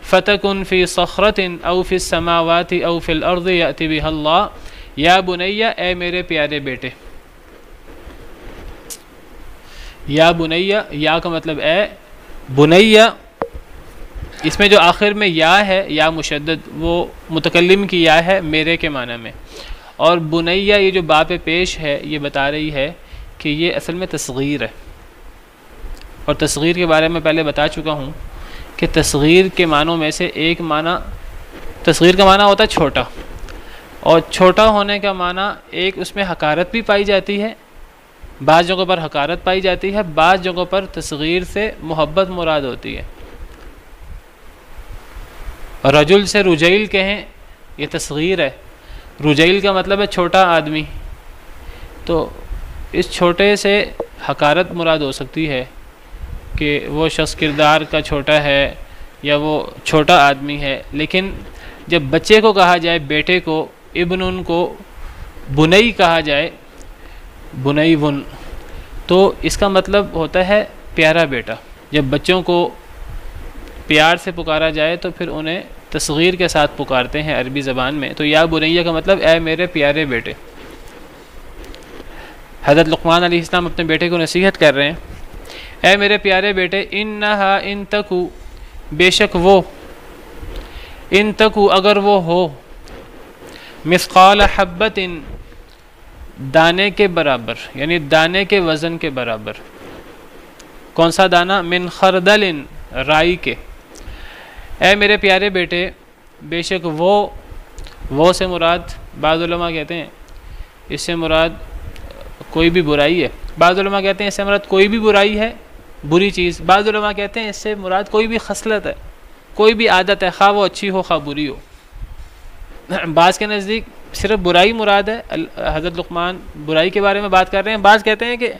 فتکن فی صخرۃ او فی السماوات او فی الارض یأت بها اللہ۔ یا بنی، اے میرے پیارے بیٹے، یا بنی، یا کا مطلب اے بنیہ، اس میں جو آخر میں یا ہے، یا مشدد، وہ متکلم کی یا ہے میرے کے معنی میں، اور بنیہ یہ جو باپ پیش ہے یہ بتا رہی ہے کہ یہ اصل میں تصغیر ہے، اور تصغیر کے بارے میں پہلے بتا چکا ہوں کہ تصغیر کے معنوں میں سے ایک معنی، تصغیر کا معنی ہوتا ہے چھوٹا، اور چھوٹا ہونے کا معنی ایک اس میں حقارت بھی پائی جاتی ہے، بعض جگہوں پر حقارت پائی جاتی ہے، بعض جگہوں پر تصغیر سے محبت مراد ہوتی ہے۔ رجل سے رجیل کہیں، یہ تصغیر ہے، رجیل کا مطلب ہے چھوٹا آدمی، تو اس چھوٹے سے حقارت مراد ہو سکتی ہے کہ وہ شخص کردار کا چھوٹا ہے یا وہ چھوٹا آدمی ہے، لیکن جب بچے کو کہا جائے، بیٹے کو، ابن کو بنی کہا جائے، بنی ون، تو اس کا مطلب ہوتا ہے پیارا بیٹا۔ جب بچوں کو پیار سے پکارا جائے تو پھر انہیں تصغیر کے ساتھ پکارتے ہیں عربی زبان میں، تو یا بنیہ کا مطلب اے میرے پیارے بیٹے۔ حضرت لقمان علیہ السلام اپنے بیٹے کو نصیحت کر رہے ہیں، اے میرے پیارے بیٹے، انہا ان تکو، بے شک وہ، ان تکو اگر وہ ہو، مثقال حبۃ، دانے کے برابر، یعنی دانے کے وزن کے برابر۔ کون سا دانہ؟ من خردل، رائی کے۔ اے میرے پیارے بیٹے، بے شک وہ سے مراد، بعض علماء کہتے ہیں اس سے مراد کوئی بھی برائی ہے، بعض علماء کہتے ہیں اس سے مراد کوئی بھی برائی ہے، بری چیز، بعض علماء کہتے ہیں اس سے مراد کوئی بھی خصلت ہے، کوئی بھی عادت ہے، خواہ وہ اچھی ہو خواہ بری ہو۔ بعض کے نزدیک صرف برائی مراد ہے، حضرت لقمان برائی کے بارے میں بات کر رہے ہیں، بعض کہتے ہیں کہ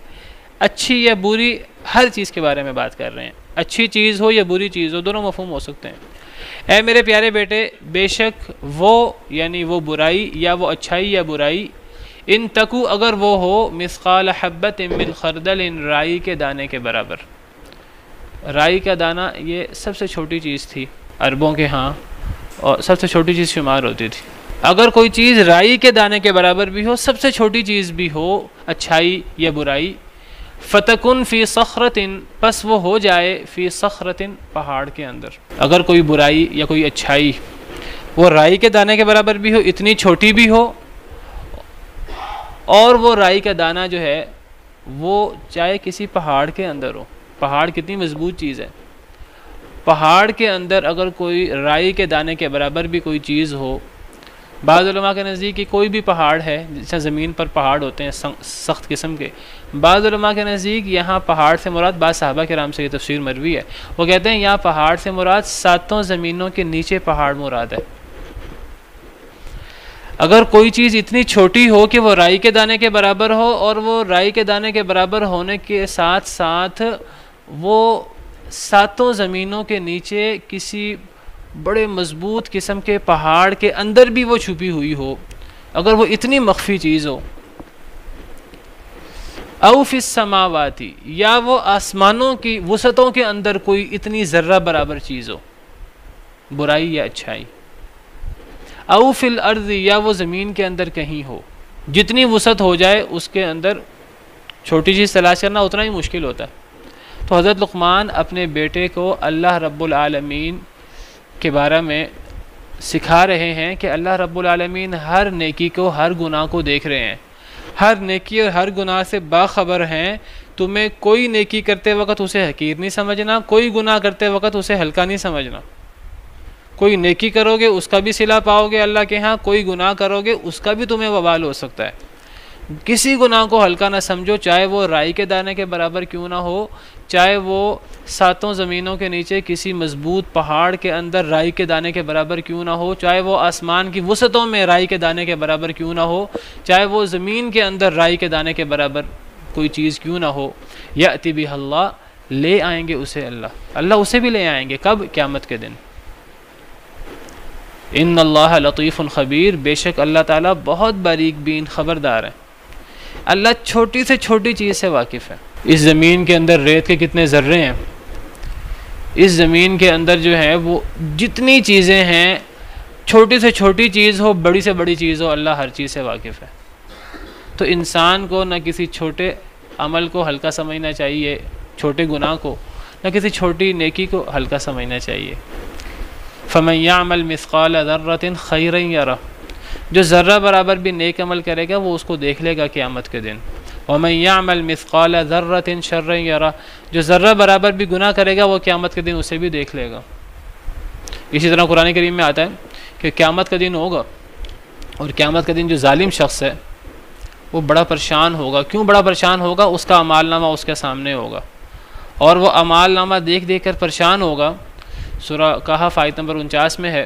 اچھی یا بری ہر چیز کے بارے میں بات کر رہے ہیں، اچھی چیز ہو یا بری چیز ہو، دونوں مفہوم ہو سکتے ہیں۔ اے میرے پیارے بیٹے، بے شک وہ، یعنی وہ برائی یا وہ اچھائی یا برائی، ان تکو اگر وہ ہو، مثقال حبۃ من خردل، رائی کے دانے کے برابر۔ رائی کا دانہ یہ سب سے چھوٹی چیز تھی عربوں کے ہاں، اور سب سے چھوٹی چیز شمار ہوتی تھی۔ اگر کوئی چیز رائی کے دانے کے برابر بھی ہو، سب سے چھوٹی چیز بھی ہو، اچھائی یا برائی، فتکن فی صخرۃ، پس وہ ہو جائے، فی صخرۃ، پہاڑ کے اندر۔ اگر کوئی برائی یا کوئی اچھائی وہ رائی کے دانے کے برابر بھی ہو، اتنی چھوٹی بھی ہو، اور وہ رائی کا دانہ جو ہے وہ چاہے کسی پہاڑ کے اندر ہو. پہاڑ کتنی مضبوط چیز ہے. پہاڑ کے اندر اگر کوئی رائی کے دانے کے برابر بھی کوئی چیز ہو، بعض علماء کے نزدیک کوئی بھی پہاڑ ہے، جیسے زمین پر پہاڑ ہوتے ہیں سخت قسم کے، بعض علماء کے نزدیک یہاں پہاڑ سے مراد، بعض صحابہ کرام سے یہ تفسیر مروی ہے، وہ کہتے ہیں یہاں پہاڑ سے مراد 7 زمینوں کے نیچے پہاڑ مراد ہے. اگر کوئی چیز اتنی چھوٹی ہو کہ وہ رائی کے دانے کے برابر ہو، اور وہ رائی کے دانے کے برابر ہونے کے ساتھ ساتھ وہ 7 زمینوں کے نیچے کسی بڑے مضبوط قسم کے پہاڑ کے اندر بھی وہ چھپی ہوئی ہو، اگر وہ اتنی مخفی چیز ہو، او فی السماواتی، یا وہ آسمانوں کی وسعتوں کے اندر کوئی اتنی ذرہ برابر چیز ہو، برائی یا اچھائی، او فی الارض، یا وہ زمین کے اندر کہیں ہو، جتنی وسعت ہو جائے اس کے اندر چھوٹی چیز تلاش کرنا اتنا ہی مشکل ہوتا ہے. تو حضرت لقمان اپنے بیٹے کو اللہ رب العالمین کے بارے میں سکھا رہے ہیں کہ اللہ رب العالمین ہر نیکی کو، ہر گناہ کو دیکھ رہے ہیں، ہر نیکی اور ہر گناہ سے باخبر ہیں. تمہیں کوئی نیکی کرتے وقت اسے حقیر نہیں سمجھنا، کوئی گناہ کرتے وقت اسے ہلکا نہیں سمجھنا. کوئی نیکی کرو گے اس کا بھی صلہ پاؤ گے اللہ کے ہاں، کوئی گناہ کرو گے اس کا بھی تمہیں وبال ہو سکتا ہے. کسی گناہ کو ہلکا نہ سمجھو، چاہے وہ رائی کے دانے کے برابر کیوں نہ ہو، چاہے وہ 7 زمینوں کے نیچے کسی مضبوط پہاڑ کے اندر رائی کے دانے کے برابر کیوں نہ ہو، چاہے وہ آسمان کی وسعتوں میں رائی کے دانے کے برابر کیوں نہ ہو، چاہے وہ زمین کے اندر رائی کے دانے کے برابر کوئی چیز کیوں نہ ہو، یأتی بہ اللہ، لے آئیں گے اسے اللہ اسے بھی لے آئیں گے. کب؟ قیامت کے دن. ان اللہ لطیف خبیر، بے شک اللہ تعالیٰ بہت باریک بین خبردار ہے. اللہ چھوٹی سے چھوٹی چیز سے واقف ہے. اس زمین کے اندر ریت کے کتنے ذرے ہیں، اس زمین کے اندر جو ہے وہ جتنی چیزیں ہیں، چھوٹی سے چھوٹی چیز ہو، بڑی سے بڑی چیز ہو، اللہ ہر چیز سے واقف ہے. تو انسان کو نہ کسی چھوٹے عمل کو ہلکا سمجھنا چاہیے، چھوٹے گناہ کو، نہ کسی چھوٹی نیکی کو ہلکا سمجھنا چاہیے. فَمَن يَعْمَلْ مِثْقَالَ ذَرَّةٍ خَيْرًا يَرَهُ، جو ذرہ برابر بھی نیک عمل کرے گا وہ اس کو دیکھ لے گا قیامت کے دن. وَمَن يَعْمَلْ مِثْقَالَ ذَرَّةٍ شَرًّا يَرَهُ، جو ذرہ برابر بھی گناہ کرے گا وہ قیامت کے دن اسے بھی دیکھ لے گا. اسی طرح قرآن کریم میں آتا ہے کہ قیامت کا دن ہوگا، اور قیامت کا دن جو ظالم شخص ہے وہ بڑا پریشان ہوگا. کیوں بڑا پریشان ہوگا؟ اس کا اعمال نامہ اس کے سامنے ہوگا، اور وہ اعمال نامہ دیکھ دیکھ کر پریشان ہوگا. سورہ کہف آیت نمبر 49 میں ہے،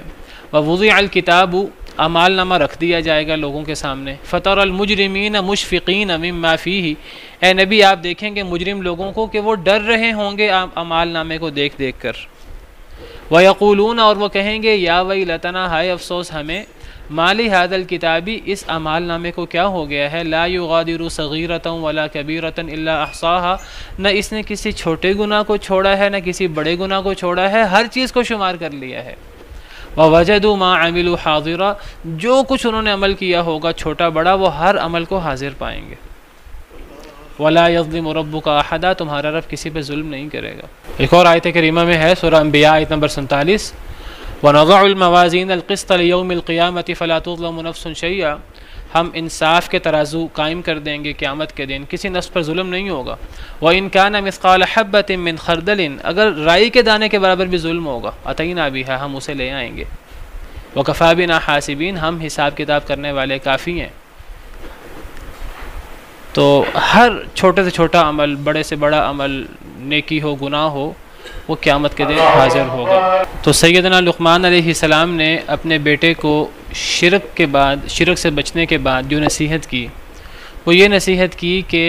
وَوُضِعَ الْكِتَابُ، اعمال نامہ رکھ دیا جائے گا لوگوں کے سامنے. فَتَرَى الْمُجْرِمِينَ مُشْفِقِينَ مِمَّا فِيهِ، اے نبی آپ دیکھیں گے مجرم لوگوں کو کہ وہ ڈر رہے ہوں گے اعمال نامے کو دیکھ دیکھ کر. وَيَقُولُونَ، اور وہ کہیں گے، یا وَيْلَتَنَا، ہائے افسوس ہمیں، مَالِ هَذَا الْكِتَابِ، اس اعمال نامے کو کیا ہو گیا ہے، لَا يُغَادِرُ صَغِيرَةً وَلَا كَبِيرَةً إِلَّا أَحْصَاهَا، نہ اس نے کسی چھوٹے گناہ کو چھوڑا ہے نہ کسی بڑے گناہ کو چھوڑا ہے، ہر چیز کو شمار کر لیا ہے. وَوَجَدُوا مَا عَمِلُوا حَاضِرًا، جو کچھ انہوں نے عمل کیا ہوگا چھوٹا بڑا وہ ہر عمل کو حاضر پائیں گے. وَلَا يَظْلِمُ رَبُّكَ أَحَدًا، تمہارا رب کسی پہ ظلم نہیں کرے گا. ایک اور آیت کریمہ میں ہے سورہ انبیاء آیت نمبر 47، وَنَضَعُ الْمَوَازِينَ الْقِسْطَ لِيَوْمِ الْقِيَامَةِ فَلَا تُظْلَمُ نَفْسٌ شَيْئًا، ہم انصاف کے ترازو قائم کر دیں گے قیامت کے دن، کسی نفس پر ظلم نہیں ہوگا. وَإِن كَانَ مِثْقَالَ حَبَّةٍ مِّنْ خَرْدَلٍ، اگر رائی کے دانے کے برابر بھی ظلم ہوگا، أَتَيْنَا بِهَا، ہم اسے لے آئیں گے. وَكَفَىٰ بِنَا حَاسِبِينَ، ہم حساب کتاب کرنے والے کافی ہیں. تو ہر چھوٹے سے چھوٹا عمل، بڑے سے بڑا عمل، نیکی ہو گناہ ہو، وہ قیامت کے دن حاضر ہوگا. تو سیدنا لقمان علیہ السلام نے اپنے بیٹے کو شرک سے بچنے کے بعد جو نصیحت کی، وہ یہ نصیحت کی کہ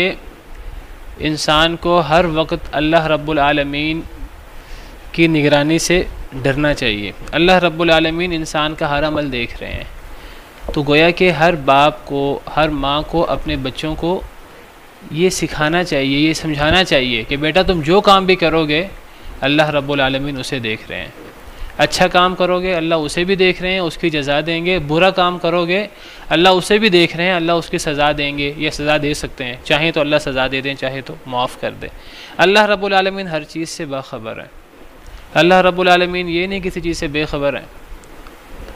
انسان کو ہر وقت اللہ رب العالمین کی نگرانی سے ڈرنا چاہیے. اللہ رب العالمین انسان کا ہر عمل دیکھ رہے ہیں. تو گویا کہ ہر باپ کو، ہر ماں کو اپنے بچوں کو یہ سکھانا چاہیے، یہ سمجھانا چاہیے کہ بیٹا تم جو کام بھی کرو گے اللہ رب العالمین اسے دیکھ رہے ہیں. اچھا کام کرو گے اللہ اسے بھی دیکھ رہے ہیں، اس کی جزا دیں گے. برا کام کرو گے اللہ اسے بھی دیکھ رہے ہیں، اللہ اس کی سزا دیں گے. یہ سزا دے سکتے ہیں، چاہیں تو اللہ سزا دے دیں، چاہے تو معاف کر دے. اللہ رب العالمین ہر چیز سے باخبر ہے. اللہ رب العالمین یہ نہیں کسی چیز سے بے خبر ہے.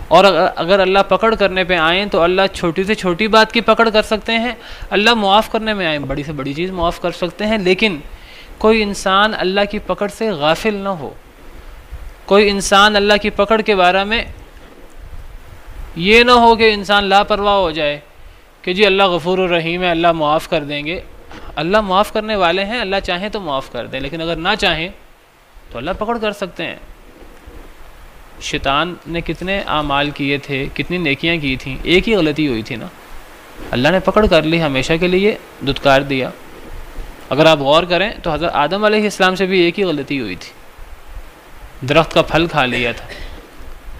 اور اگر اللہ پکڑ کرنے پہ آئیں تو اللہ چھوٹی سے چھوٹی بات کی پکڑ کر سکتے ہیں، اللہ معاف کرنے میں آئیں بڑی سے بڑی چیز معاف کر سکتے ہیں، لیکن کوئی انسان اللہ کی پکڑ سے غافل نہ ہو، کوئی انسان اللہ کی پکڑ کے بارے میں یہ نہ ہو کہ انسان لاپرواہ ہو جائے کہ جی اللہ غفور الرحیم ہے، اللہ معاف کر دیں گے۔ اللہ معاف کرنے والے ہیں، اللہ چاہیں تو معاف کر دیں، لیکن اگر نہ چاہیں تو اللہ پکڑ کر سکتے ہیں۔ شیطان نے کتنے اعمال کیے تھے، کتنی نیکیاں کی تھیں، ایک ہی غلطی ہوئی تھی نا، اللہ نے پکڑ کر لی، ہمیشہ کے لیے دھتکار دیا۔ اگر آپ غور کریں تو حضرت آدم علیہ السلام سے بھی ایک ہی غلطی ہوئی تھی، درخت کا پھل کھا لیا تھا،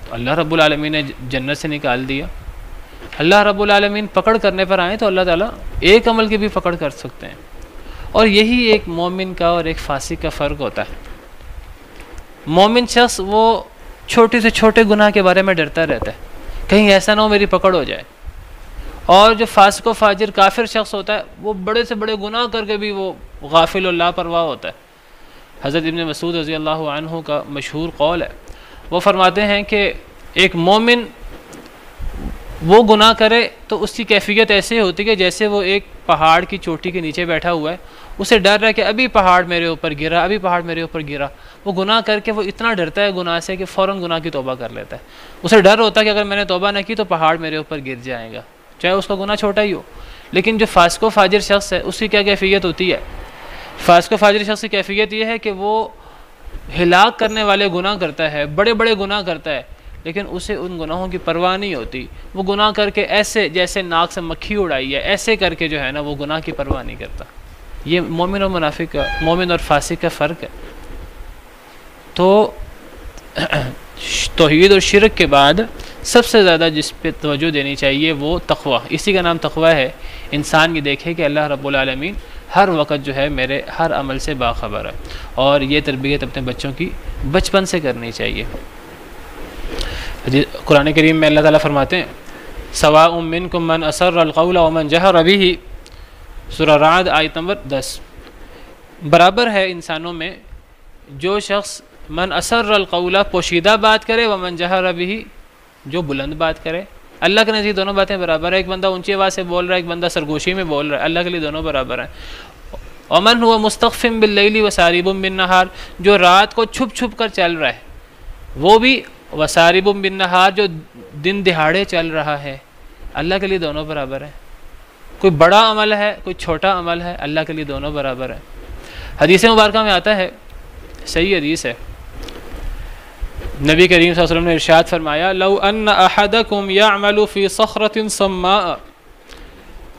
تو اللہ رب العالمین نے جنت سے نکال دیا۔ اللہ رب العالمین پکڑ کرنے پر آئیں تو اللہ تعالیٰ ایک عمل کی بھی پکڑ کر سکتے ہیں، اور یہی ایک مومن کا اور ایک فاسق کا فرق ہوتا ہے۔ مومن شخص وہ چھوٹے سے چھوٹے گناہ کے بارے میں ڈرتا رہتا ہے، کہیں ایسا نہ ہو میری پکڑ ہو جائے، اور جو فاسق و فاجر کافر شخص ہوتا ہے وہ بڑے سے بڑے گناہ کر کے بھی وہ غافل و لاپرواہ ہوتا ہے۔ حضرت ابن مسعود رضی اللہ عنہ کا مشہور قول ہے، وہ فرماتے ہیں کہ ایک مومن وہ گناہ کرے تو اس کی کیفیت ایسے ہوتی ہے کہ جیسے وہ ایک پہاڑ کی چوٹی کے نیچے بیٹھا ہوا ہے، اسے ڈر رہا ہے کہ ابھی پہاڑ میرے اوپر گرا، ابھی پہاڑ میرے اوپر گرا۔ وہ گناہ کر کے وہ اتنا ڈرتا ہے گناہ سے کہ فوراً گناہ کی توبہ کر لیتا ہے۔ اسے ڈر ہوتا ہے کہ اگر میں نے توبہ نہ کی تو پہاڑ میرے اوپر گر جائے گا، چاہے اس کا گناہ چھوٹا ہی ہو۔ لیکن جو فاسق و فاجر شخص ہے اس کی کیا کیفیت ہوتی ہے؟ فاسق و فاجر شخص کی کیفیت یہ ہے کہ وہ ہلاک کرنے والے گناہ کرتا ہے، بڑے بڑے گناہ کرتا ہے، لیکن اسے ان گناہوں کی پرواہ نہیں ہوتی۔ وہ گناہ کر کے ایسے جیسے ناک سے مکھی اڑائی ہے ایسے کر کے جو ہے نا وہ گناہ کی پرواہ نہیں کرتا۔ یہ مومن اور منافق کا، مومن اور فاسق کا فرق ہے۔ تو توحید اور شرک کے بعد سب سے زیادہ جس پہ توجہ دینی چاہیے وہ تقوی، اسی کا نام تقوی ہے۔ انسان یہ دیکھے کہ اللہ رب العالمین ہر وقت جو ہے میرے ہر عمل سے باخبر ہے، اور یہ تربیت اپنے بچوں کی بچپن سے کرنی چاہیے۔ قرآن کریم میں اللہ تعالیٰ فرماتے ہیں سواء منکم من اسر القول ومن جہر بہ، سورہ رعد آیت نمبر 10۔ برابر ہے انسانوں میں جو شخص من اسر القول پوشیدہ بات کرے، ومن جہر بہ جو بلند بات کرے۔ اللہ کے نزدیک دونوں باتیں برابر ہیں، ایک بندہ اونچی آواز سے بول رہا ہے، ایک بندہ سرگوشی میں بول رہا ہے، اللہ کے لیے دونوں برابر ہیں۔ ومن هو مستخف باللیل وسارب بالنہار، جو رات کو چھپ چھپ کر چل رہا ہے، وہ بھی وسارب بالنہار جو دن دہاڑے چل رہا ہے، اللہ کے لیے دونوں برابر ہیں۔ کوئی بڑا عمل ہے کوئی چھوٹا عمل ہے، اللہ کے لیے دونوں برابر ہیں۔ حدیث مبارکہ میں آتا ہے، صحیح حدیث ہے، نبی کریم صلی اللہ علیہ وسلم نے ارشاد فرمایا لو ان احدکم یعمل فی صخرۃ صماء،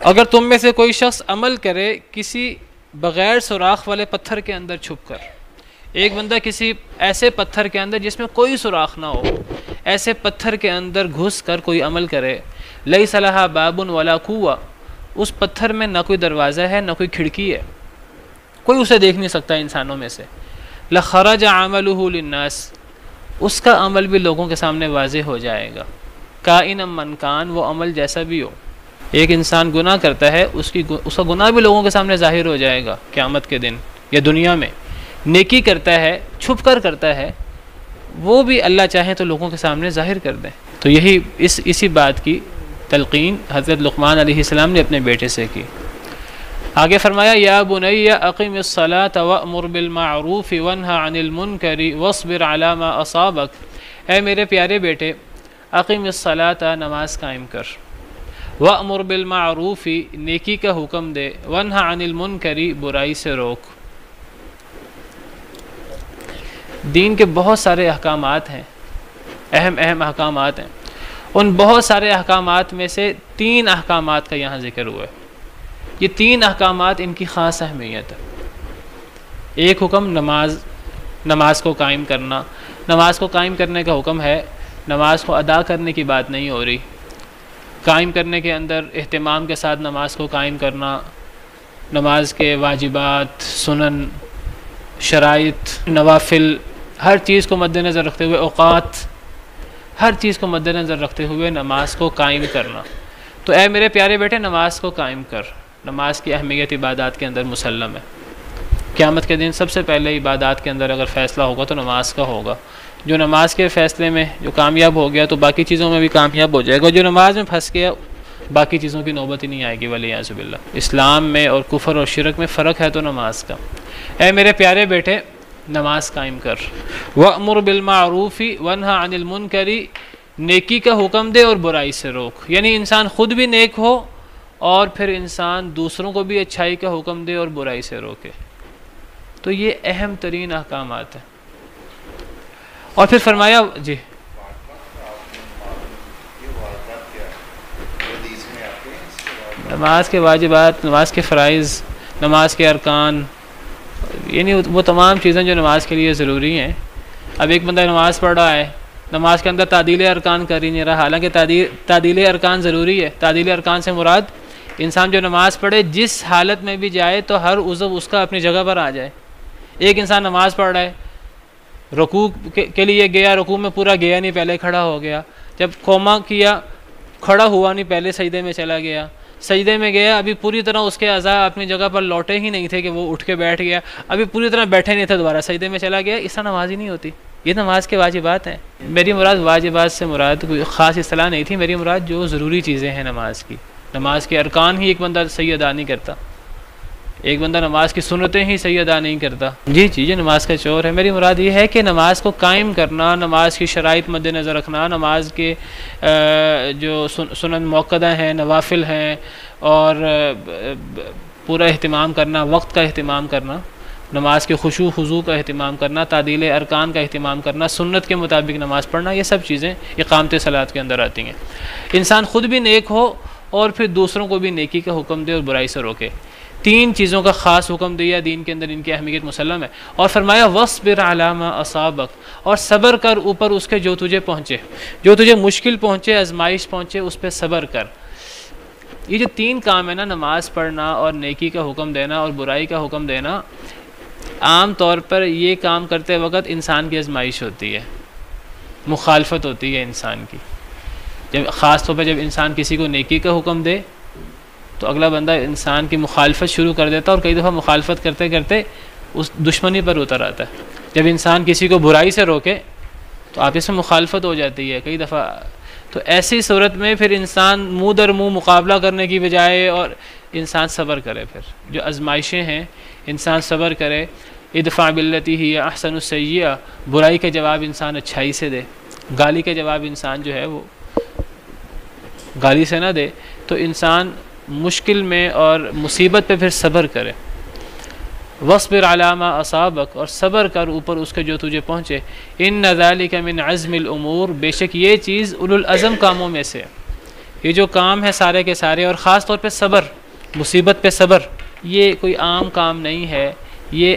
اگر تم میں سے کوئی شخص عمل کرے کسی بغیر سوراخ والے پتھر کے اندر چھپ کر، ایک بندہ کسی ایسے پتھر کے اندر جس میں کوئی سوراخ نہ ہو، ایسے پتھر کے اندر گھس کر کوئی عمل کرے، لیس لہا باب ولا قوہ، اس پتھر میں نہ کوئی دروازہ ہے نہ کوئی کھڑکی ہے، کوئی اسے دیکھ نہیں سکتا انسانوں میں سے، لخرج عملہ للناس، اس کا عمل بھی لوگوں کے سامنے واضح ہو جائے گا، کائن من کان، وہ عمل جیسا بھی ہو۔ ایک انسان گناہ کرتا ہے اس کا گناہ بھی لوگوں کے سامنے ظاہر ہو جائے گا قیامت کے دن یا دنیا میں۔ نیکی کرتا ہے چھپ کر کرتا ہے، وہ بھی اللہ چاہے تو لوگوں کے سامنے ظاہر کر دیں۔ تو یہی اسی بات کی تلقین حضرت لقمان علیہ السلام نے اپنے بیٹے سے کی۔ آگے فرمایا یا بنی اقم الصلاۃ وامر بالمعروف وانہی عن المنکر واصبر علی ما اصابک، اے میرے پیارے بیٹے اقم الصلاۃ، نماز قائم کر، وامر بالمعروف، نیکی کا حکم دے، وانہی عن المنکر، برائی سے روک۔ دین کے بہت سارے احکامات ہیں، اہم احکامات ہیں، ان بہت سارے احکامات میں سے 3 احکامات کا یہاں ذکر ہوا ہے۔ یہ 3 احکامات ان کی خاص اہمیت ہے۔ ایک حکم نماز کو قائم کرنا، نماز کو قائم کرنے کا حکم ہے، نماز کو ادا کرنے کی بات نہیں ہو رہی، قائم کرنے کے اندر اہتمام کے ساتھ نماز کو قائم کرنا، نماز کے واجبات، سنن، شرائط، نوافل، ہر چیز کو مد نظر رکھتے ہوئے، اوقات، ہر چیز کو مد نظر رکھتے ہوئے نماز کو قائم کرنا۔ تو اے میرے پیارے بیٹے نماز کو قائم کر۔ نماز کی اہمیت عبادات کے اندر مسلم ہے، قیامت کے دن سب سے پہلے عبادات کے اندر اگر فیصلہ ہوگا تو نماز کا ہوگا۔ جو نماز کے فیصلے میں جو کامیاب ہو گیا تو باقی چیزوں میں بھی کامیاب ہو جائے گا، جو نماز میں پھنس گیا باقی چیزوں کی نوبت ہی نہیں آئے گی ولیعاذ باللہ۔ اسلام میں اور کفر اور شرک میں فرق ہے تو نماز کا۔ اے میرے پیارے بیٹے، نماز قائم کر، وَأْمُرْ بِالْمَعْرُوفِ وَانْهَ عَنِ الْمُنْكَرِ، نیکی کا حکم دے اور برائی سے روک، یعنی انسان خود بھی نیک ہو اور پھر انسان دوسروں کو بھی اچھائی کا حکم دے اور برائی سے روکے۔ تو یہ اہم ترین احکامات ہیں۔ اور پھر فرمایا جی نماز کے واجبات، نماز کے فرائض، نماز کے ارکان، یعنی وہ تمام چیزیں جو نماز کے لیے ضروری ہیں۔ اب ایک بندہ نماز پڑھ رہا ہے، نماز کے اندر تعدیل ارکان کر ہی نہیں رہا، حالانکہ تعدیل ارکان ضروری ہے۔ تعدیل ارکان سے مراد انسان جو نماز پڑھے جس حالت میں بھی جائے تو ہر عضو اس کا اپنی جگہ پر آ جائے۔ ایک انسان نماز پڑھ رہا ہے، رکوع کے لیے گیا، رکوع میں پورا گیا نہیں، پہلے کھڑا ہو گیا، جب قوما کیا کھڑا ہوا نہیں، پہلے سجدے میں چلا گیا، سجدے میں گیا، ابھی پوری طرح اس کے اعضاء اپنی جگہ پر لوٹے ہی نہیں تھے کہ وہ اٹھ کے بیٹھ گیا، ابھی پوری طرح بیٹھے نہیں تھے، دوبارہ سجدے میں چلا گیا، اس طرح نماز ہی نہیں ہوتی۔ یہ نماز کے واجبات ہیں۔ میری مراد واجبات سے مراد کوئی خاص اصطلاح نہیں تھی، میری مراد جو ضروری چیزیں ہیں نماز کی۔ نماز کے ارکان ہی ایک بندہ صحیح ادا نہیں کرتا، ایک بندہ نماز کی سنتیں ہی صحیح ادا نہیں کرتا۔ جی یہ نماز کا چور ہے۔ میری مراد یہ ہے کہ نماز کو قائم کرنا، نماز کی شرائط مد نظر رکھنا، نماز کے جو سنن موقدہ ہیں، نوافل ہیں، اور پورا اہتمام کرنا، وقت کا اہتمام کرنا، نماز کے خشوع خضوع کا اہتمام کرنا، تعدیل ارکان کا اہتمام کرنا، سنت کے مطابق نماز پڑھنا، یہ سب چیزیں اقامت صلاۃ کے اندر آتی ہیں۔ انسان خود بھی نیک ہو اور پھر دوسروں کو بھی نیکی کا حکم دے اور برائی سے روکے۔ تین چیزوں کا خاص حکم دیا دین کے اندر، ان کی اہمیت مسلم ہے۔ اور فرمایا وَاصْبِرْ عَلَىٰ مَا أَصَابَكَ، اور صبر کر اوپر اس کے جو تجھے پہنچے، جو تجھے مشکل پہنچے، آزمائش پہنچے، اس پہ صبر کر۔ یہ جو تین کام ہے نا، نماز پڑھنا اور نیکی کا حکم دینا اور برائی کا حکم دینا، عام طور پر یہ کام کرتے وقت انسان کی آزمائش ہوتی ہے، مخالفت ہوتی ہے انسان کی۔ جب خاص طور پہ جب انسان کسی کو نیکی کا حکم دے تو اگلا بندہ انسان کی مخالفت شروع کر دیتا اور کئی دفعہ مخالفت کرتے کرتے اس دشمنی پر اتر آتا ہے۔ جب انسان کسی کو برائی سے روکے تو آپس میں مخالفت ہو جاتی ہے کئی دفعہ۔ تو ایسی صورت میں پھر انسان منہ در منہ مقابلہ کرنے کی بجائے اور انسان صبر کرے، پھر جو آزمائشیں ہیں انسان صبر کرے۔ ادفع باللتی ہی احسن السیئہ، برائی کا جواب انسان اچھائی سے دے، گالی کا جواب انسان جو ہے وہ گالی سے نہ دے، تو انسان مشکل میں اور مصیبت پہ پھر صبر کرے۔ وَاصْبِرْ عَلَىٰ مَا أَصَابَكَ، اور صبر کر اوپر اس کے جو تجھے پہنچے۔ إِنَّ ذَلِكَ مِنْ عَزْمِ الْأُمُورِ، بے شک یہ چیز اولو العزم کاموں میں سے، یہ جو کام ہے سارے کے سارے، اور خاص طور پہ صبر، مصیبت پہ صبر، یہ کوئی عام کام نہیں ہے، یہ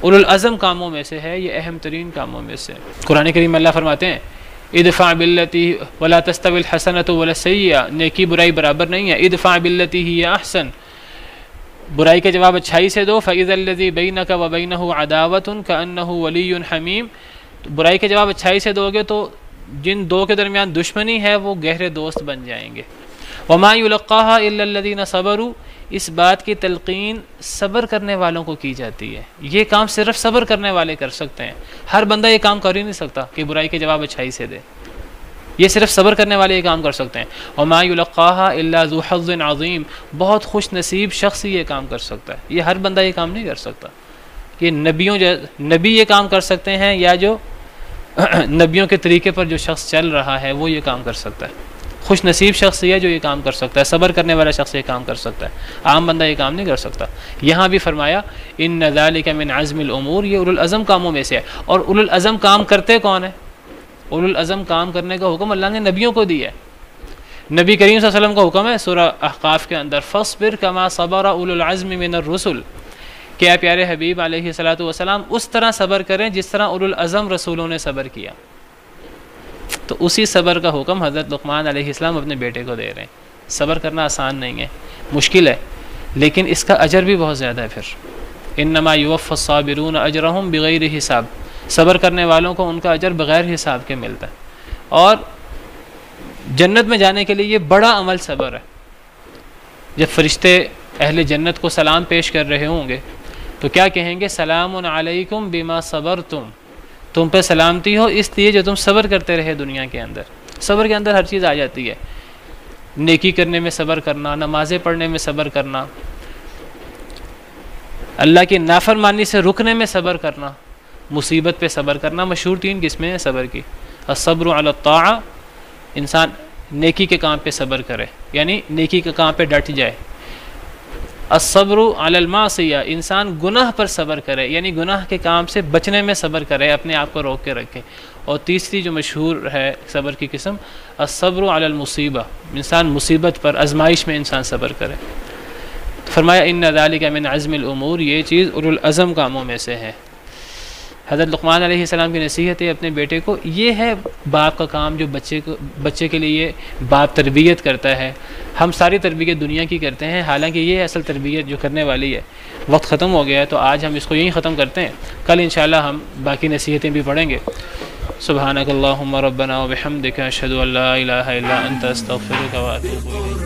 اولو العزم کاموں میں سے ہے، یہ اہم ترین کاموں میں سے۔ قرآن کریم میں اللہ فرماتے ہیں ادفع باللتی ولا تستوی الحسنۃ ولا السیئۃ، نیکی برائی برابر نہیں ہے۔ ادفع باللتی ہی احسن، برائی کا جواب اچھائی سے دو۔ فاذا الذی بینک وبینہ عداوۃ کأنہ ولی حمیم، برائی کا جواب اچھائی سے دو گے تو جن دو کے درمیان دشمنی ہے وہ گہرے دوست بن جائیں گے۔ وما یلقاها الا الذین صبروا، اس بات کی تلقین صبر کرنے والوں کو کی جاتی ہے۔ یہ کام صرف صبر کرنے والے کر سکتے ہیں، ہر بندہ یہ کام کر ہی نہیں سکتا کہ برائی کے جواب اچھائی سے دے، یہ صرف صبر کرنے والے یہ کام کر سکتے ہیں۔ وما یلقاها الا ذو حظ عظیم، بہت خوش نصیب شخص ہی یہ کام کر سکتا ہے، یہ ہر بندہ یہ کام نہیں کر سکتا۔ یہ نبی یہ کام کر سکتے ہیں، یا جو نبیوں کے طریقے پر جو شخص چل رہا ہے وہ یہ کام کر سکتا ہے۔ خوش نصیب شخص یہ جو یہ کام کر سکتا ہے، صبر کرنے والا شخص یہ کام کر سکتا ہے، عام بندہ یہ کام نہیں کر سکتا۔ یہاں بھی فرمایا ان ذالک من عزم الامور، یہ اولو العزم کاموں میں سے ہے۔ اور اولو العزم کام کرتے کون ہیں؟ اولو العزم کام کرنے کا حکم اللہ نے نبیوں کو دیا ہے۔ نبی کریم صلی اللہ علیہ وسلم کا حکم ہے سورہ احقاف کے اندر فاصبر کما صبر اولو العزم من الرسل، کہ اے پیارے حبیب علیہ الصلوۃ والسلام اس طرح صبر کریں جس طرح اولو العزم رسولوں نے صبر کیا۔ تو اسی صبر کا حکم حضرت لقمان علیہ السلام اپنے بیٹے کو دے رہے ہیں۔ صبر کرنا آسان نہیں ہے، مشکل ہے، لیکن اس کا اجر بھی بہت زیادہ ہے۔ پھر انما یوفی الصابرون اجرہم بغیر حساب، صبر کرنے والوں کو ان کا اجر بغیر حساب کے ملتا ہے۔ اور جنت میں جانے کے لیے یہ بڑا عمل صبر ہے۔ جب فرشتے اہل جنت کو سلام پیش کر رہے ہوں گے تو کیا کہیں گے؟ سلام علیکم بما صبرتم، تم پہ سلامتی ہو اس لیے جو تم صبر کرتے رہے دنیا کے اندر. صبر کے اندر ہر چیز آ جاتی ہے. نیکی کرنے میں صبر کرنا، نمازیں پڑھنے میں صبر کرنا، اللہ کی نافرمانی سے رکنے میں صبر کرنا، مصیبت پہ صبر کرنا. مشہور 3 قسمیں ہیں صبر کی. الصبر علی الطاعہ، انسان نیکی کے کام پہ صبر کرے، یعنی نیکی کے کام پہ ڈٹ جائے. الصبر علی المعصیہ، انسان گناہ پر صبر کرے، یعنی گناہ کے کام سے بچنے میں صبر کرے، اپنے آپ کو روک کے رکھے. اور تیسری جو مشہور ہے صبر کی قسم، الصبر علی المصیبہ، انسان مصیبت پر، آزمائش میں انسان صبر کرے. فرمایا ان ذالک من عزم الامور، یہ چیز اولو العزم کاموں میں سے ہے. حضرت لقمان علیہ السلام کی نصیحت ہے اپنے بیٹے کو. یہ ہے باپ کا کام جو بچے کے لیے باپ تربیت کرتا ہے. ہم ساری تربیت دنیا کی کرتے ہیں، حالانکہ یہ اصل تربیت جو کرنے والی ہے. وقت ختم ہو گیا ہے تو آج ہم اس کو یہیں ختم کرتے ہیں. کل انشاءاللہ ہم باقی نصیحتیں بھی پڑھیں گے. سبحانک اللہم ربنا وبحمدک اشہد ان لا الہ الا انت استغفرک واتوب الیک.